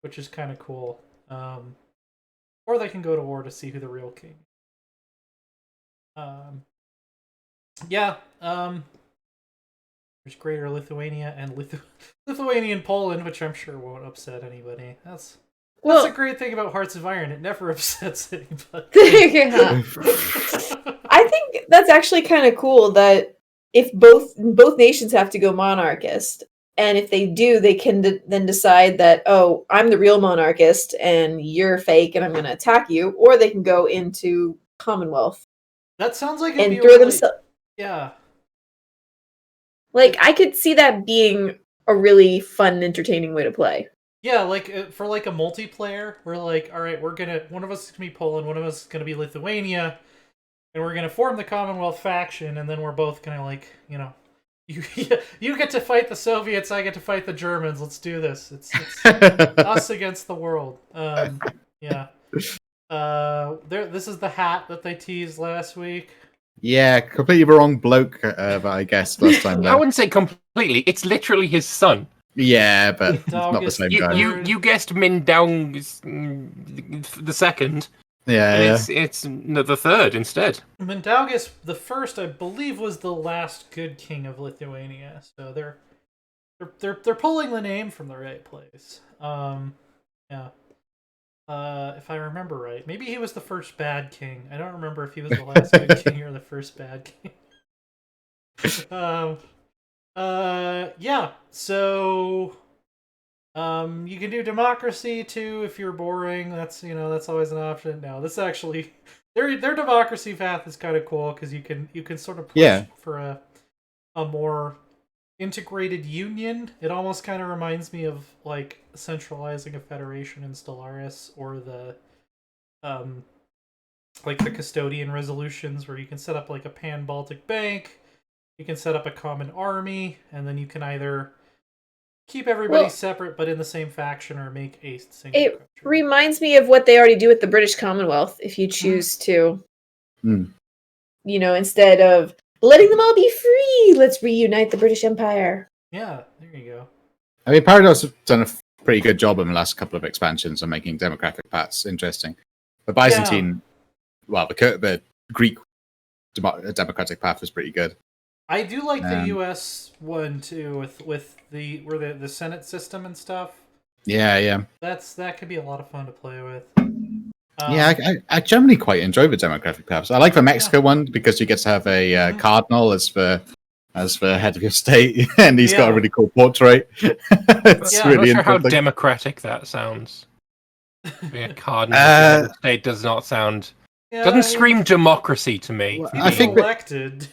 A: which is kind of cool. Or they can go to war to see who the real king is. There's Greater Lithuania and Lithuanian Poland, which I'm sure won't upset anybody. That's a great thing about Hearts of Iron. It never upsets anybody.
B: I think that's actually kind of cool that if both nations have to go monarchist, and if they do, they can then decide that, oh, I'm the real monarchist and you're fake and I'm going to attack you, or they can go into Commonwealth.
A: That sounds like
B: it'd be throw themselves.
A: Yeah.
B: Like, I could see that being a really fun, entertaining way to play.
A: Yeah, like for like a multiplayer, we're like, all right, one of us is gonna be Poland, one of us is gonna be Lithuania, and we're gonna form the Commonwealth faction, and then we're both gonna like, you know, you get to fight the Soviets, I get to fight the Germans. Let's do this. It's us against the world. Yeah. This is the hat that they teased last week.
D: Yeah, completely wrong bloke, but I guess last time.
C: I wouldn't say completely. It's literally his son.
D: Yeah, but it's not the same guy.
C: You guessed Mindong the second.
D: Yeah,
C: It's the third instead.
A: Mindaugas the first, I believe, was the last good king of Lithuania. So they're pulling the name from the right place. Yeah. If I remember right, maybe he was the first bad king. I don't remember if he was the last good king or the first bad king. Yeah. So, you can do democracy too if you're boring. That's always an option. No, this actually their democracy path is kind of cool because you can sort of push for a more integrated union. It almost kind of reminds me of like centralizing a federation in Stellaris, or the like the custodian resolutions, where you can set up like a pan-Baltic bank, you can set up a common army, and then you can either keep everybody separate but in the same faction, or make a single country.
B: Reminds me of what they already do with the British Commonwealth, if you choose to, instead of letting them all be free, let's reunite the British Empire.
A: Yeah, there you go.
D: I mean, Paradox have done a pretty good job in the last couple of expansions on making demographic paths interesting. The Byzantine, the Greek democratic path was pretty good.
A: I do like the U.S. one too, with the Senate system and stuff.
D: Yeah.
A: That could be a lot of fun to play with.
D: I generally quite enjoy the demographic paths. I like the Mexico one because you get to have a cardinal as the head of your state, and he's got a really cool portrait. It's really
C: I'm not sure how democratic that sounds. Being a cardinal of the state does not sound. Doesn't scream democracy to me.
D: Well, I think
A: elected.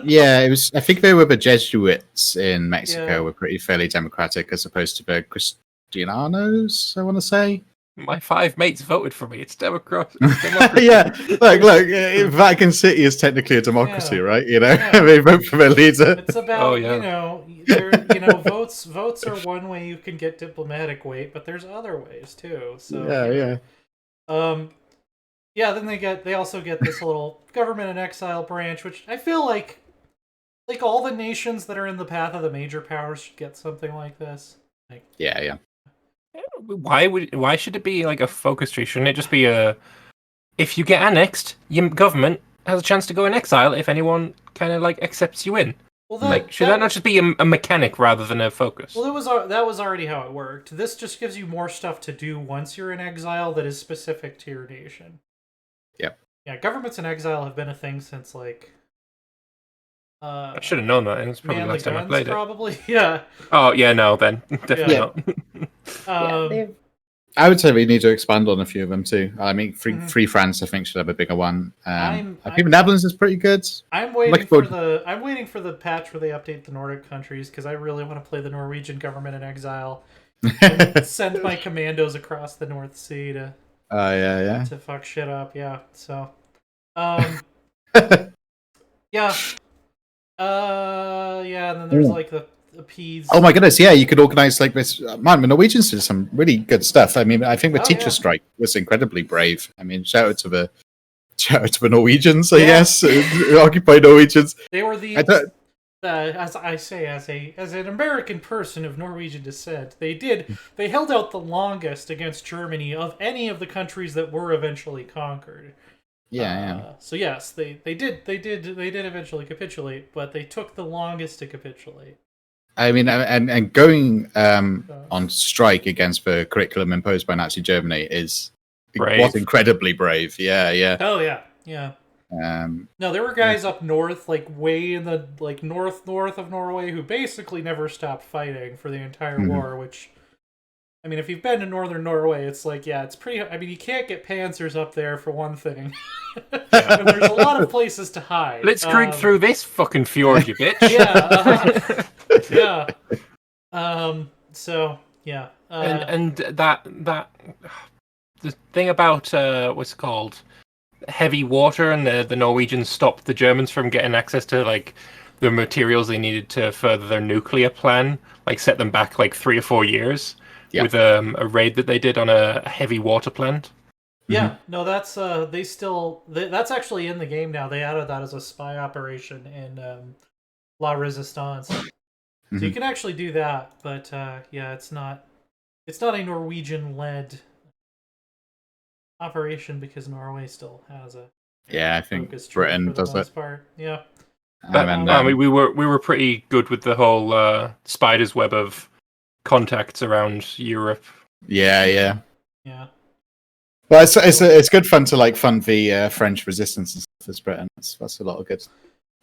D: Yeah, it was. I think they were the Jesuits in Mexico were fairly democratic, as opposed to the Cristianos, I want to say.
C: My 5 mates voted for me. It's democracy.
D: Yeah, look, Vatican City is technically a democracy, right? They vote for their leader.
A: It's about votes are one way you can get diplomatic weight, but there's other ways too. So then they also get this little government in exile branch, which I feel like all the nations that are in the path of the major powers should get something like this.
D: Yeah.
C: Why should it be like a focus tree? Shouldn't it just be if you get annexed, your government has a chance to go in exile if anyone kind of like accepts you in? Well, should that not just be a mechanic rather than a focus?
A: Well, that was already how it worked. This just gives you more stuff to do once you're in exile that is specific to your nation.
D: Yep.
A: Yeah, governments in exile have been a thing since
C: I should have known that. It's probably the last time I played it.
A: Probably, yeah.
C: Oh yeah, no, then definitely not.
D: I would say we need to expand on a few of them too. I mean, Free France, I think, should have a bigger one. I think the Netherlands is pretty good.
A: I'm waiting for the patch where they update the Nordic countries, because I really want to play the Norwegian government in exile and send my commandos across the North Sea to to fuck shit up. Yeah, so and then there's like the P's.
D: Oh my goodness, yeah, you could organize like this. Man, the Norwegians did some really good stuff. I mean, I think the teacher strike was incredibly brave. I mean, shout out to the Norwegians, I guess. Occupied Norwegians.
A: They were as I say, as an American person of Norwegian descent, they held out the longest against Germany of any of the countries that were eventually conquered. So yes, they did eventually capitulate, but they took the longest to capitulate.
D: I mean, and going on strike against the curriculum imposed by Nazi Germany was incredibly brave. Yeah.
A: Oh yeah. No, there were guys up north, like way in the north of Norway, who basically never stopped fighting for the entire war. Which, I mean, if you've been to northern Norway, it's like, it's pretty. I mean, you can't get panzers up there for one thing. And there's a lot of places to hide.
C: Let's cruise through this fucking fjord, you bitch.
A: So yeah.
C: And that the thing about what's it called, heavy water, and the Norwegians stopped the Germans from getting access to like the materials they needed to further their nuclear plan, like set them back like 3 or 4 years with a raid that they did on a heavy water plant.
A: Yeah, no, that's that's actually in the game now. They added that as a spy operation in La Resistance, so you can actually do that. But yeah, it's not a Norwegian-led operation because Norway still has a
D: I think Britain does it.
A: Part. Yeah,
C: but I mean, we were pretty good with the whole spider's web of contacts around Europe.
D: Yeah.
A: Well,
D: it's good fun to like fund the French resistance and stuff as Britain. That's a lot of good.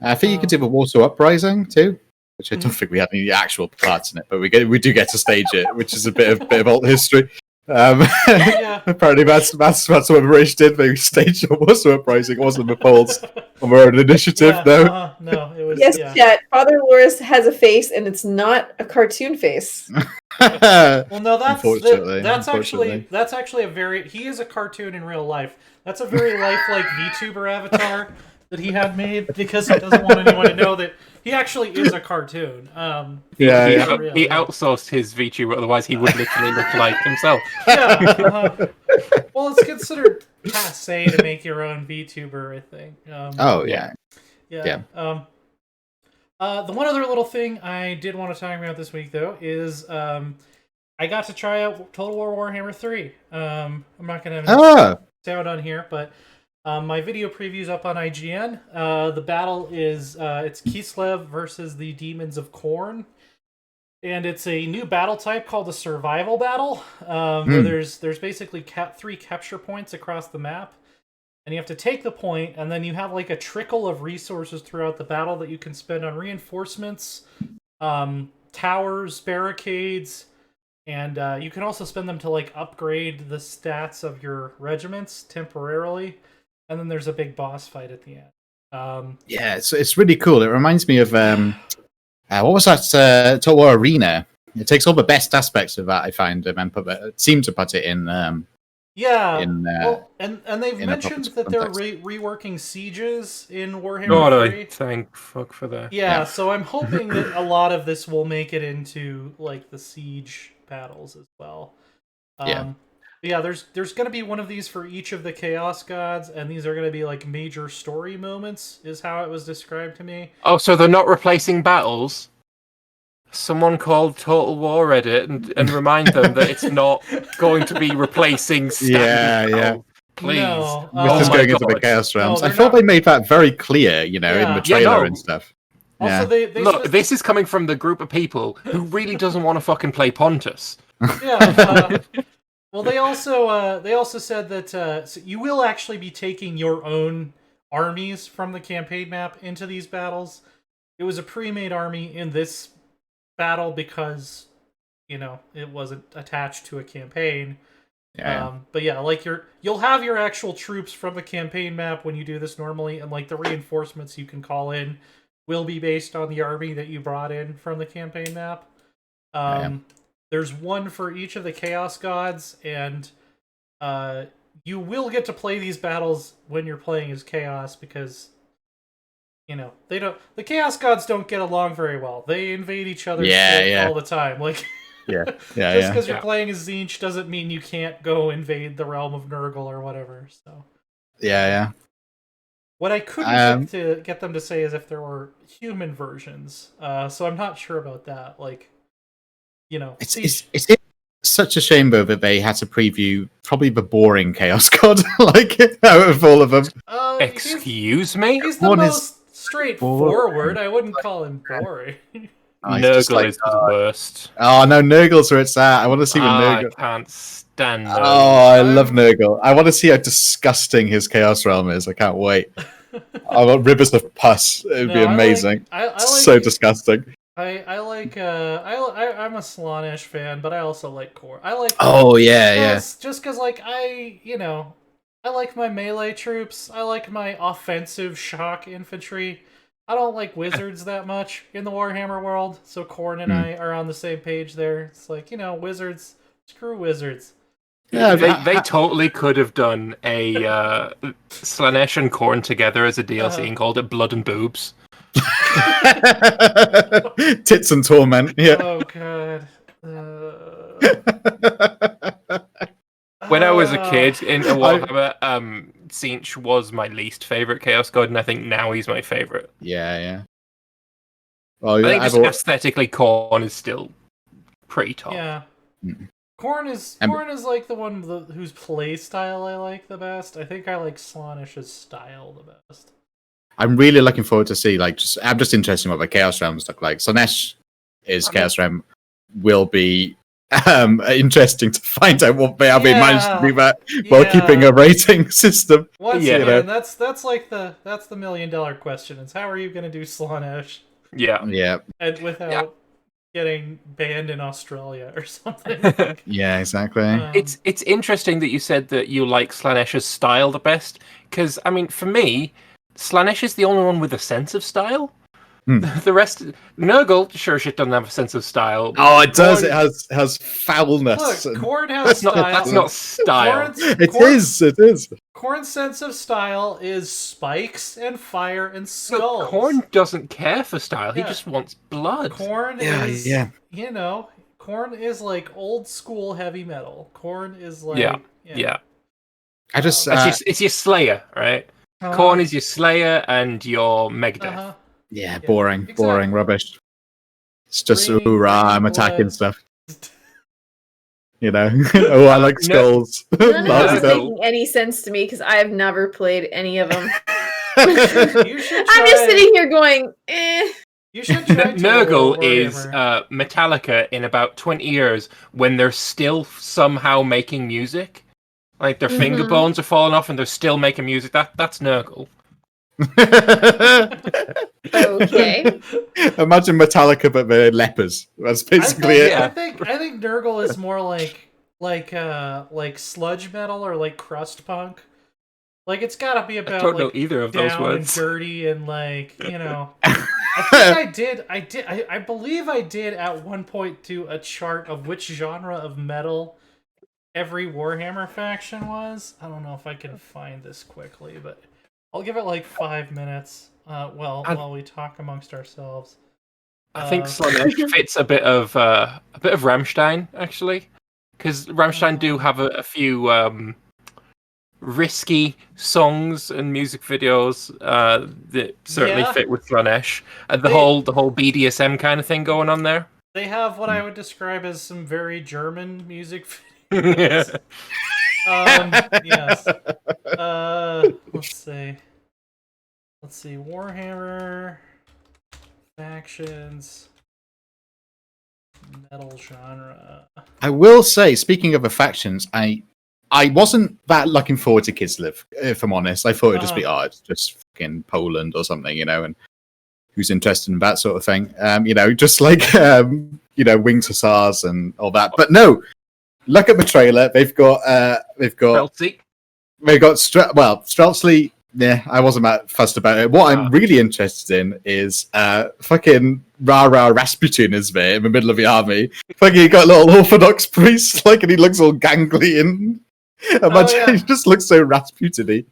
D: I think you could do the Warsaw Uprising too, which I don't think we had any actual parts in it, but we do get to stage it, which is a bit of alt history. Apparently that's what the British did. They staged a Warsaw Uprising. It wasn't the Poles on their own initiative,
A: no, it was.
B: Yes, chat. Father Loris has a face, and it's not a cartoon face.
A: Well, no, that's actually a very. He is a cartoon in real life. That's a very lifelike VTuber avatar that he had made because he doesn't want anyone to know that he actually is a cartoon.
C: He outsourced his VTuber, otherwise he would literally look like himself.
A: Yeah. Well, it's considered passe to make your own VTuber, I think.
D: Yeah.
A: The one other little thing I did want to talk about this week, though, is I got to try out Total War Warhammer 3. I'm not going to sound on here, but my video preview's up on IGN. The battle is it's Kislev versus the Demons of Khorne, and it's a new battle type called a survival battle. Where there's basically 3 capture points across the map, and you have to take the point, and then you have like a trickle of resources throughout the battle that you can spend on reinforcements, towers, barricades, and you can also spend them to like upgrade the stats of your regiments temporarily. And then there's a big boss fight at the end.
D: It's really cool. It reminds me of what was that? Total War Arena. It takes all the best aspects of that, I find, and seem to put it in. And
A: they've mentioned that they're reworking sieges in Warhammer 3.
C: Thank fuck for that.
A: Yeah, so I'm hoping that a lot of this will make it into like the siege battles as well. There's going to be one of these for each of the Chaos Gods, and these are going to be like major story moments, is how it was described to me.
C: Oh, so they're not replacing battles? Someone called Total War Reddit and remind them that it's not going to be replacing standard. Please.
A: No.
D: Just going into the Chaos Realms. I thought they made that very clear, in the trailer and stuff.
A: Also,
C: Look, this is coming from the group of people who really doesn't want to fucking play Pontus.
A: Yeah. Well, they also said that so you will actually be taking your own armies from the campaign map into these battles. It was a pre-made army in this battle because it wasn't attached to a campaign. But yeah, like you'll have your actual troops from the campaign map when you do this normally, and like the reinforcements you can call in will be based on the army that you brought in from the campaign map. There's one for each of the Chaos Gods, and you will get to play these battles when you're playing as Chaos because the Chaos Gods don't get along very well. They invade each other all the time. Like just because you're playing as Tzeentch doesn't mean you can't go invade the realm of Nurgle or whatever. So what I couldn't get them to say is if there were human versions. So I'm not sure about that. Like.
D: It's such a shame though that they had to preview probably the boring Chaos God out of all of them.
C: Excuse me?
A: He's the most straightforward. I wouldn't call him boring.
C: Nurgle is the worst.
D: Oh no, Nurgle's where it's at. I want to see what Nurgle.
C: I can't stand Nurgle.
D: Oh, I love Nurgle. I want to see how disgusting his Chaos Realm is. I can't wait. I want rivers of pus. It would be amazing. So disgusting.
A: I'm a Slaanesh fan, but I also like Core. I like.
D: Just
A: because like I like my melee troops. I like my offensive shock infantry. I don't like wizards that much in the Warhammer world. So Khorne and I are on the same page there. It's like wizards. Screw wizards.
D: Yeah,
C: they totally could have done a Slanesh and Korn together as a DLC and called it Blood and Boobs.
D: Tits and torment. Yeah.
A: Oh god.
C: When I was a kid in Warhammer, Tzeentch was my least favorite Chaos God, and I think now he's my favorite.
D: Yeah. Well,
C: I think just aesthetically, Korn is still pretty top.
A: Yeah.
D: Mm.
A: Korn is like the one whose play style I like the best. I think I like Slanish's style the best.
D: I'm really looking forward to see, I'm just interested in what the Chaos Realms look like. Slanesh is Chaos Realm will be interesting to find out what they managed to do that while keeping a rating system.
A: Once again, that's the $1 million question. Is how are you going to do Slanesh?
C: Yeah.
A: And without getting banned in Australia or something.
D: Yeah, exactly.
C: It's interesting that you said that you like Slanesh's style the best, because I mean, for me, Slanesh is the only one with a sense of style. The rest, Nurgle, sure shit doesn't have a sense of style.
D: Oh, it does. It has foulness.
A: Look, Korn has style.
C: That's not style.
D: It is.
A: Korn's sense of style is spikes and fire and skulls.
C: Look, Korn doesn't care for style. He just wants blood.
A: Korn is, Korn is like old school heavy metal. Korn is like,
D: I just,
C: it's your Slayer, right? Korn is your Slayer and your Megadeth.
D: Yeah, boring, rubbish. It's just hoorah, I'm attacking stuff. I like skulls.
B: None of this is making any sense to me because I have never played any of them. I'm just sitting here going, eh.
A: You should try
C: Nurgle is Metallica in about 20 years when they're still somehow making music. Like their finger bones are falling off and they're still making music. That's Nurgle.
B: Okay.
D: Imagine Metallica, but they're lepers. That's basically it.
A: I think Nurgle is more like sludge metal or like crust punk. Like it's got to be about.
C: I don't know either of those words.
A: And dirty and I believe I did at one point do a chart of which genre of metal every Warhammer faction was. I don't know if I can find this quickly, but I'll give it like 5 minutes. While we talk amongst ourselves.
C: I think Slanesh fits a bit of Rammstein actually, because Rammstein do have a few risky songs and music videos that certainly fit with Slanesh, and the whole BDSM kind of thing going on there.
A: They have what I would describe as some very German music videos. Yes. Let's see. Warhammer factions metal genre.
D: I will say, speaking of the factions, I wasn't that looking forward to Kislev, if I'm honest. I thought it'd just be it's just fucking Poland or something, and who's interested in that sort of thing. Just like Winged Hussars and all that. But no, look at the trailer. They've got
C: Streltsy.
D: Streltsy. Yeah, I wasn't that fussed about it. What I'm really interested in is fucking Rara Rasputin is there in the middle of the army. Fucking he got a little Orthodox priest, and he looks all gangly and he just looks so Rasputin-y.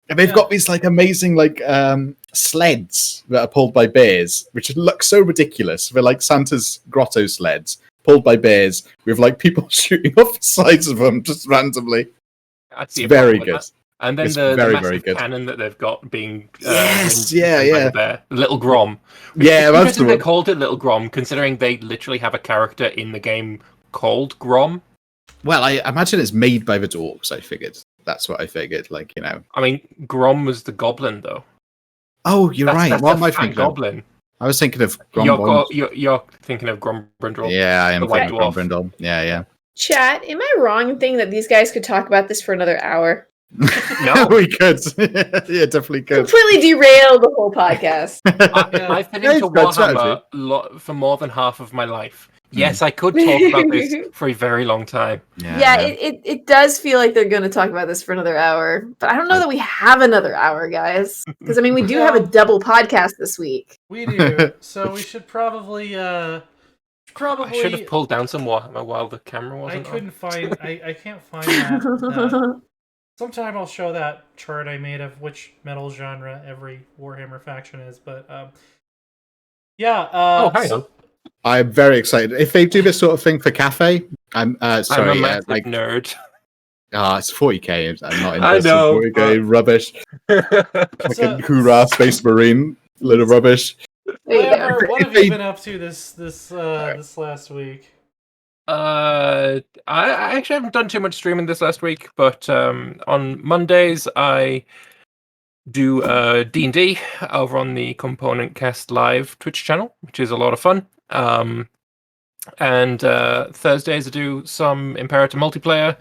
D: And they've got these amazing sleds that are pulled by bears, which look so ridiculous. They're like Santa's grotto sleds pulled by bears with people shooting off the sides of them just randomly.
C: It's
D: very good.
C: And then the massive cannon that they've got being Little Grom.
D: Yeah, that's the one.
C: They called it Little Grom, considering they literally have a character in the game called Grom.
D: Well, I imagine it's made by the dwarves. I figured that's what I figured.
C: I mean, Grom was the goblin, though.
D: Oh, you're right.
C: That's
D: what am I thinking?
C: Goblin.
D: I was thinking of Grom.
C: You're thinking of Grombrindle.
D: Yeah, I am thinking of Grombrindle. Yeah.
B: Chat, am I wrong in thinking that these guys could talk about this for another hour?
D: No, we could. Yeah, definitely could.
B: Completely derail the whole podcast.
C: I've been into Warhammer for more than half of my life. Yes, I could talk about this for a very long time.
B: Yeah, it does feel like they're going to talk about this for another hour, but I don't know that we have another hour, guys. Because we do have a double podcast this week.
A: We do, so we should probably probably.
C: I should have pulled down some Warhammer while the camera wasn't on.
A: I couldn't find. I can't find that. Sometime I'll show that chart I made of which metal genre every Warhammer faction is. But yeah.
C: Hang on.
D: I'm very excited. If they do this sort of thing for Cafe, I'm sorry,
C: I'm a massive
D: like
C: nerd.
D: it's 40k. I'm not
C: I
D: interested.
C: know,
D: 40k rubbish. Fucking hoorah, Space Marine, little rubbish.
A: Amber, what have you been up to this last week?
C: I actually haven't done too much streaming this last week, but on Mondays I do D&D over on the Component Cast Live Twitch channel, which is a lot of fun. And Thursdays I do some Imperator multiplayer,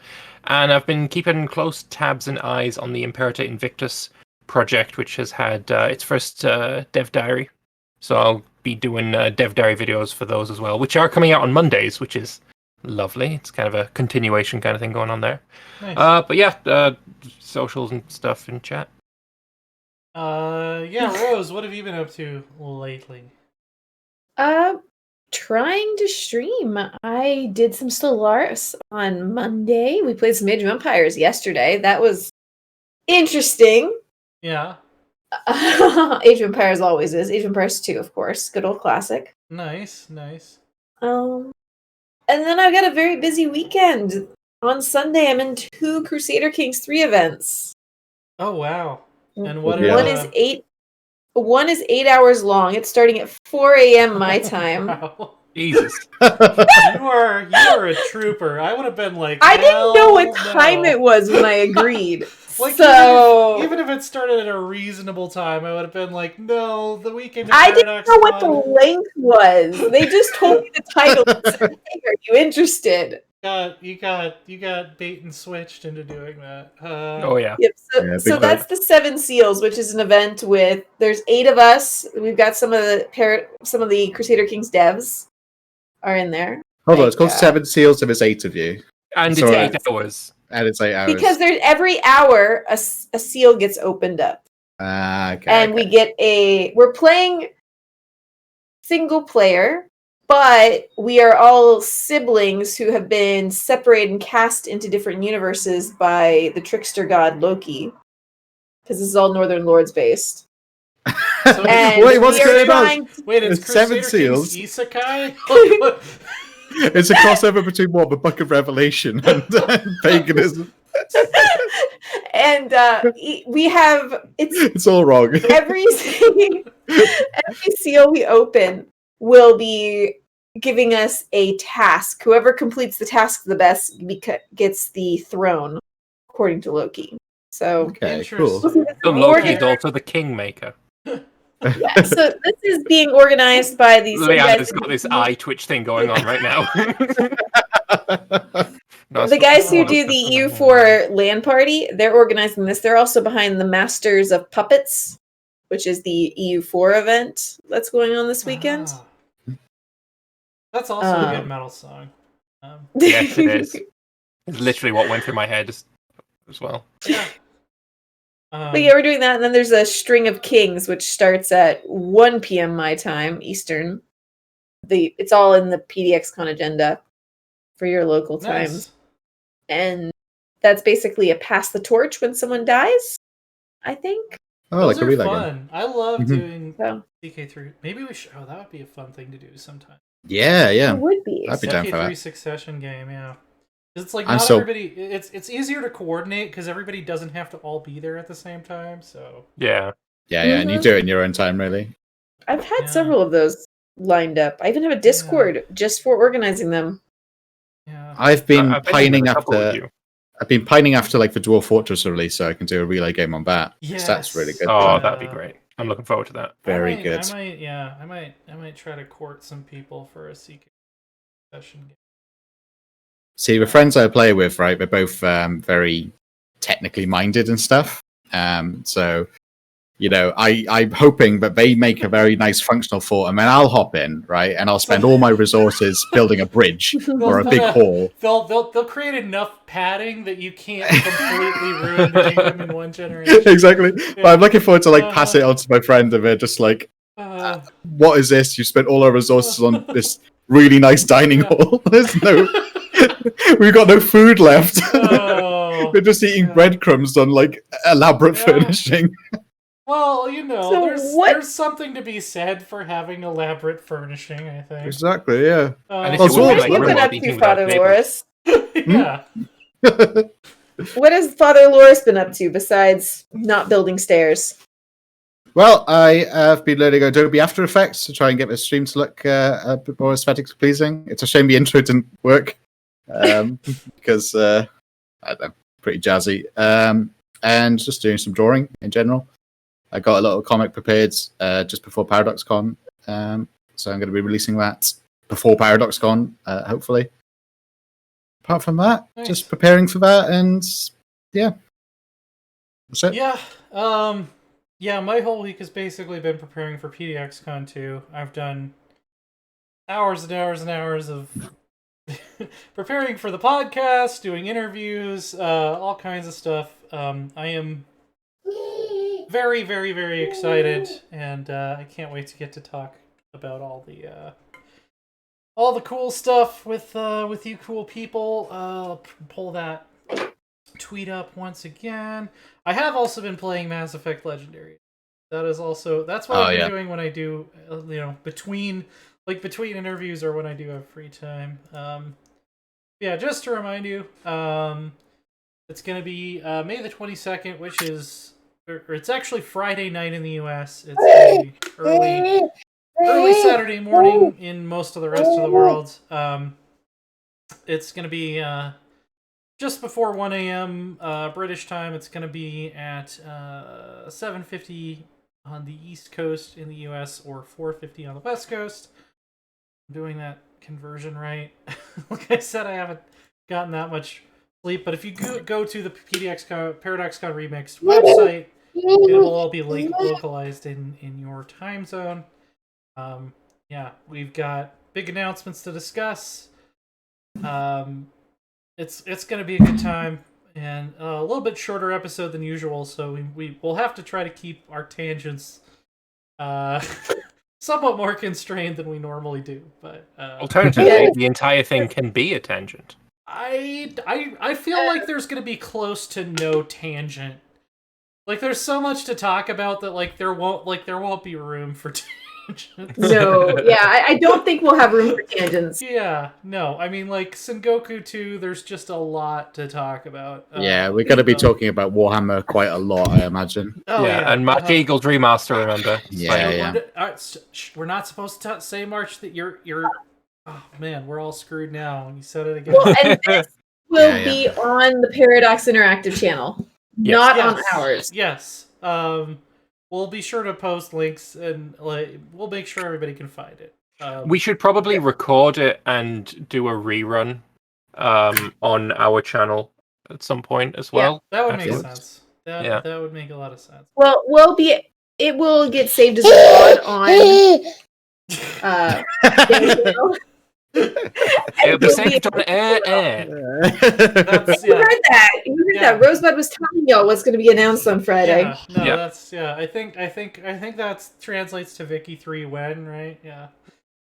C: and I've been keeping close tabs and eyes on the Imperator Invictus project, which has had its first dev diary. So I'll be doing dev diary videos for those as well, which are coming out on Mondays, which is lovely. It's kind of a continuation kind of thing going on there.
A: Nice.
C: But yeah, socials and stuff in chat.
A: Yeah, Rose, what have you been up to lately?
B: Trying to stream. I did some Stellaris on Monday. We played some Age of Empires yesterday. That was interesting.
A: Yeah.
B: Age of Empires always is. Age of Empires 2, of course. Good old classic.
A: Nice.
B: And then I've got a very busy weekend. On Sunday, I'm in 2 Crusader Kings 3 events.
A: Oh, wow. And what
B: One is 8 hours long. It's starting at 4 a.m. my time.
A: Wow.
C: Jesus.
A: You are a trooper. I would have been like,
B: I didn't know what time it was when I agreed.
A: Like,
B: so
A: even if it started at a reasonable time, I would have been like, no, the weekend.
B: I didn't know what the length was. They just told me the title and said, hey, are you interested?
A: You got bait and switched into doing that.
C: Oh yeah.
B: Yep. So that's the Seven Seals, which is an event with there's 8 of us. We've got some of the Crusader Kings devs are in there.
D: Hold on, it's called Seven Seals if it's 8 of you.
C: And it's 8 hours.
D: And it's 8 hours.
B: Because there's every hour a seal gets opened up.
D: Okay.
B: And we get we're playing single player, but we are all siblings who have been separated and cast into different universes by the trickster god Loki. Because this is all Northern Lords based.
A: So
D: wait, what's going on?
A: Wait, it's
D: Seven
A: Crusader
D: Seals.
A: Kings Isekai?
D: It's a crossover between what, the Book of Revelation and paganism.
B: And we have
D: it's all wrong.
B: Every seal we open will be giving us a task. Whoever completes the task the best gets the throne, according to Loki. So
D: okay, cool.
C: So Loki is also the kingmaker.
B: Yeah, so this is being organized by these.
C: Leanna's got this eye twitch thing going on right now.
B: The guys who do the EU4 LAN party, they're organizing this. They're also behind the Masters of Puppets, which is the EU4 event that's going on this weekend.
A: That's also a good metal song.
C: Yes, it is. It's literally what went through my head as well.
A: Yeah.
B: But yeah, we're doing that. And then there's a String of Kings, which starts at 1 p.m. my time, Eastern. It's all in the PDXCon agenda for your local times.
A: Nice.
B: And that's basically a pass the torch when someone dies, I think.
D: Oh,
A: Those
D: like a
A: are
D: relay
A: fun.
D: game.
A: I love doing
B: So.
A: CK3. Maybe we should. Oh, that would be a fun thing to do sometime.
D: Yeah.
B: It would be.
D: I'd be down for
A: CK3
D: that.
A: succession game, yeah. It's like
D: I'm
A: not
D: so-
A: everybody. It's easier to coordinate because everybody doesn't have to all be there at the same time. So
C: Yeah.
D: Yeah, and you do it in your own time, really.
B: I've had several of those lined up. I even have a Discord just for organizing them.
A: yeah.
D: I've been pining
C: with
D: after.
C: you.
D: I've been pining after like the Dwarf Fortress release, so I can do a relay game on that.
A: Yes.
D: That's really good.
C: Oh, that'd be great. I'm looking forward to that.
D: Very
A: I
D: good.
A: might try to court some people for a CK session game.
D: See, the friends I play with, right? They're both very technically minded and stuff. So, you know, I'm hoping that they make a very nice functional fort, and then I'll hop in, right? And I'll spend all my resources building a bridge or a big hall.
A: They'll create enough padding that you can't completely ruin the game in one generation.
D: Exactly. But I'm looking forward to like pass it on to my friend, and they're just like, "What is this? You spent all our resources on this really nice dining hall. There's no, we've got no food left.
A: Oh,
D: We're just eating breadcrumbs on like elaborate furnishing.
A: Well,
B: So
A: there's something to be said for having elaborate furnishing, I think.
D: Exactly, yeah.
C: And if
D: Well,
C: it would
B: What
C: be
B: have
C: like
B: you been
C: remote
B: up
C: eating
B: to,
C: without
B: Father
C: tables.
B: Loris?
A: Yeah.
B: What has Father Loris been up to besides not building stairs?
D: Well, I have been learning Adobe After Effects to try and get the stream to look a bit more aesthetically pleasing. It's a shame the intro didn't work because I don't know, pretty jazzy. And just doing some drawing in general. I got a little comic prepared just before ParadoxCon, so I'm going to be releasing that before ParadoxCon, hopefully. Apart from that,
A: Nice.
D: just preparing for that, and yeah, that's it.
A: Yeah. Yeah, my whole week has basically been preparing for PDXCon 2. I've done hours and hours and hours of preparing for the podcast, doing interviews, all kinds of stuff. I am very, very, very excited, and I can't wait to get to talk about all the cool stuff with you cool people. I'll pull that tweet up once again. I have also been playing Mass Effect Legendary. That's what I've been doing when I do between interviews or when I do have free time. Just to remind you, it's going to be May the 22nd, which is it's actually Friday night in the US. It's gonna be early Saturday morning in most of the rest of the world. It's going to be just before 1 a.m. British time. It's going to be at 7:50 on the East Coast in the US or 4:50 on the West Coast. I'm doing that conversion right. Like I said, I haven't gotten that much sleep, but if you go to the ParadoxCon Remix website, it will all be localized in your time zone. We've got big announcements to discuss. It's going to be a good time, and a little bit shorter episode than usual, so we'll have to try to keep our tangents somewhat more constrained than we normally do. But
C: alternatively, the entire thing can be a tangent.
A: I feel like there's going to be close to no tangent. Like there's so much to talk about that there won't be room for tangents.
B: No, I don't think we'll have room for tangents.
A: Yeah, no. I mean, Sengoku 2, there's just a lot to talk about.
D: Yeah, we're going to be talking about Warhammer quite a lot, I imagine.
A: Oh, yeah.
C: And Mark Eagle's remaster, remember?
A: We're not supposed to say, March, that you're... Oh, man, we're all screwed now. You said it again.
B: Well, and this will be on the Paradox Interactive channel, not on ours.
A: Yes. We'll be sure to post links, and we'll make sure everybody can find it.
C: We should probably record it and do a rerun on our channel at some point as well.
A: That would make sense. That would make a lot of sense.
B: Well, it will get saved as a VOD on.
C: It'll be saved on air.
B: You heard that. Rosebud was telling y'all what's going to be announced on Friday.
A: I think that translates to Vicky 3 when, right? Yeah.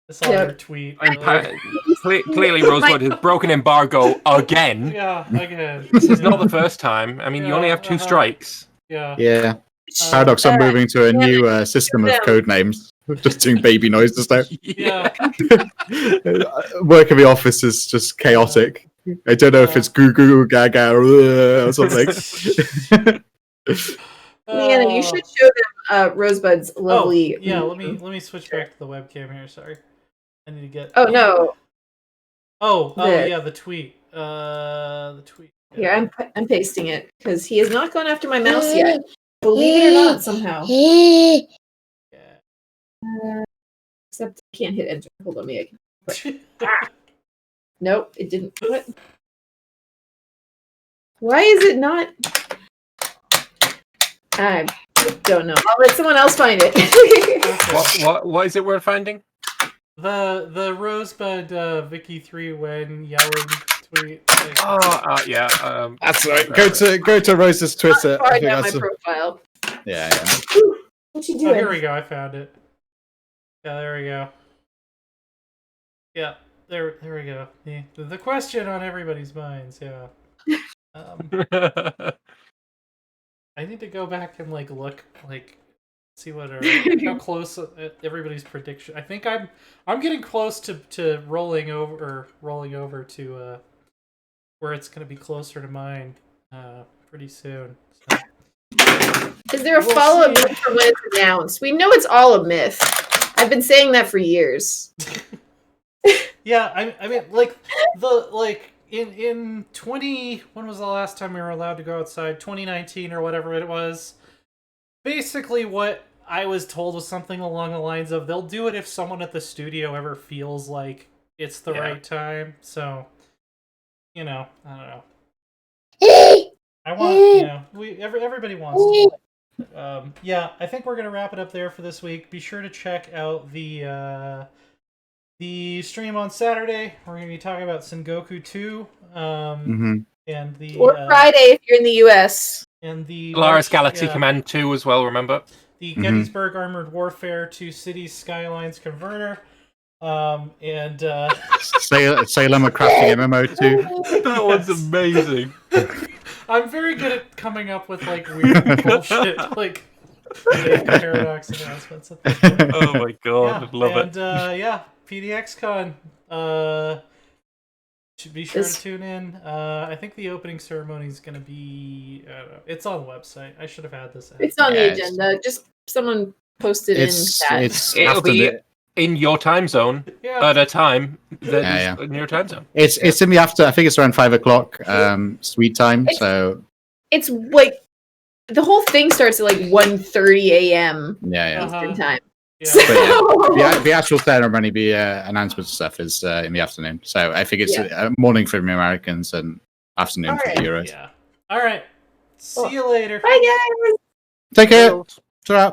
A: I saw her tweet.
C: Clearly, Rosebud has broken embargo again.
A: Yeah, again.
C: This is not the first time. I mean, you only have 2 strikes.
A: Yeah.
D: Paradox, I'm moving to a new system of code names. Just doing baby noises now.
A: Yeah.
D: Work in the office is just chaotic. I don't know if it's goo goo gaga or something.
B: Leanna, you should show them Rosebud's lovely.
A: Let me switch back to the webcam here. Sorry, I need to get.
B: Oh no.
A: The tweet. The tweet.
B: Here, I'm pasting it because he is not going after my mouse yet. Believe it or not, somehow. Except I can't hit enter. Hold on, maybe I can. Nope, it didn't. What? Why is it not? I don't know. I'll let someone else find it.
C: What is it worth finding?
A: The Rosebud Vicky 3 when yelling tweet.
D: That's right. Go to Rose's Twitter.
B: I think that's my profile.
D: Yeah.
B: What you doing?
A: Here we go. I found it. Yeah, there we go. Yeah, there we go. The question on everybody's minds. Yeah. I need to go back and look see what how close everybody's prediction. I think I'm getting close to rolling over to where it's going to be closer to mine pretty soon. So.
B: Is there a follow-up myth from when it's announced? We know it's all a myth. I've been saying that for years.
A: Yeah, I mean, in 20, when was the last time we were allowed to go outside? 2019 or whatever it was. Basically, what I was told was something along the lines of they'll do it if someone at the studio ever feels like it's the right time. So, I don't know. I want, everybody wants to. Yeah, I think we're gonna wrap it up there for this week. Be sure to check out the stream on Saturday. We're gonna be talking about Sengoku 2. And the
B: Friday if you're in the US.
A: And the
C: Polaris Galaxy Command 2 as well, remember?
A: The Gettysburg Armored Warfare 2 Cities Skylines Converter.
D: Salem are crafting MMO2.
C: That one's amazing.
A: I'm very good at coming up with weird bullshit paradox announcements.
C: Oh my god, I love it.
A: And PDXCon. Should be sure to tune in. I think the opening ceremony is going to be. It's on the website. I should have had this.
B: It's on the agenda. Just someone posted in chat.
C: It'll be in your time zone at a time that is in your time zone.
D: It's in the after. I think it's around 5:00 sweet time. So
B: it's the whole thing starts at 1:30 a.m. Eastern time.
A: Yeah.
D: But the actual ceremony, the announcement stuff is in the afternoon. So I think it's morning for the Americans and afternoon for the Euros.
A: Yeah. All right. See you later.
B: Bye, guys.
D: Take care. Ta-ra.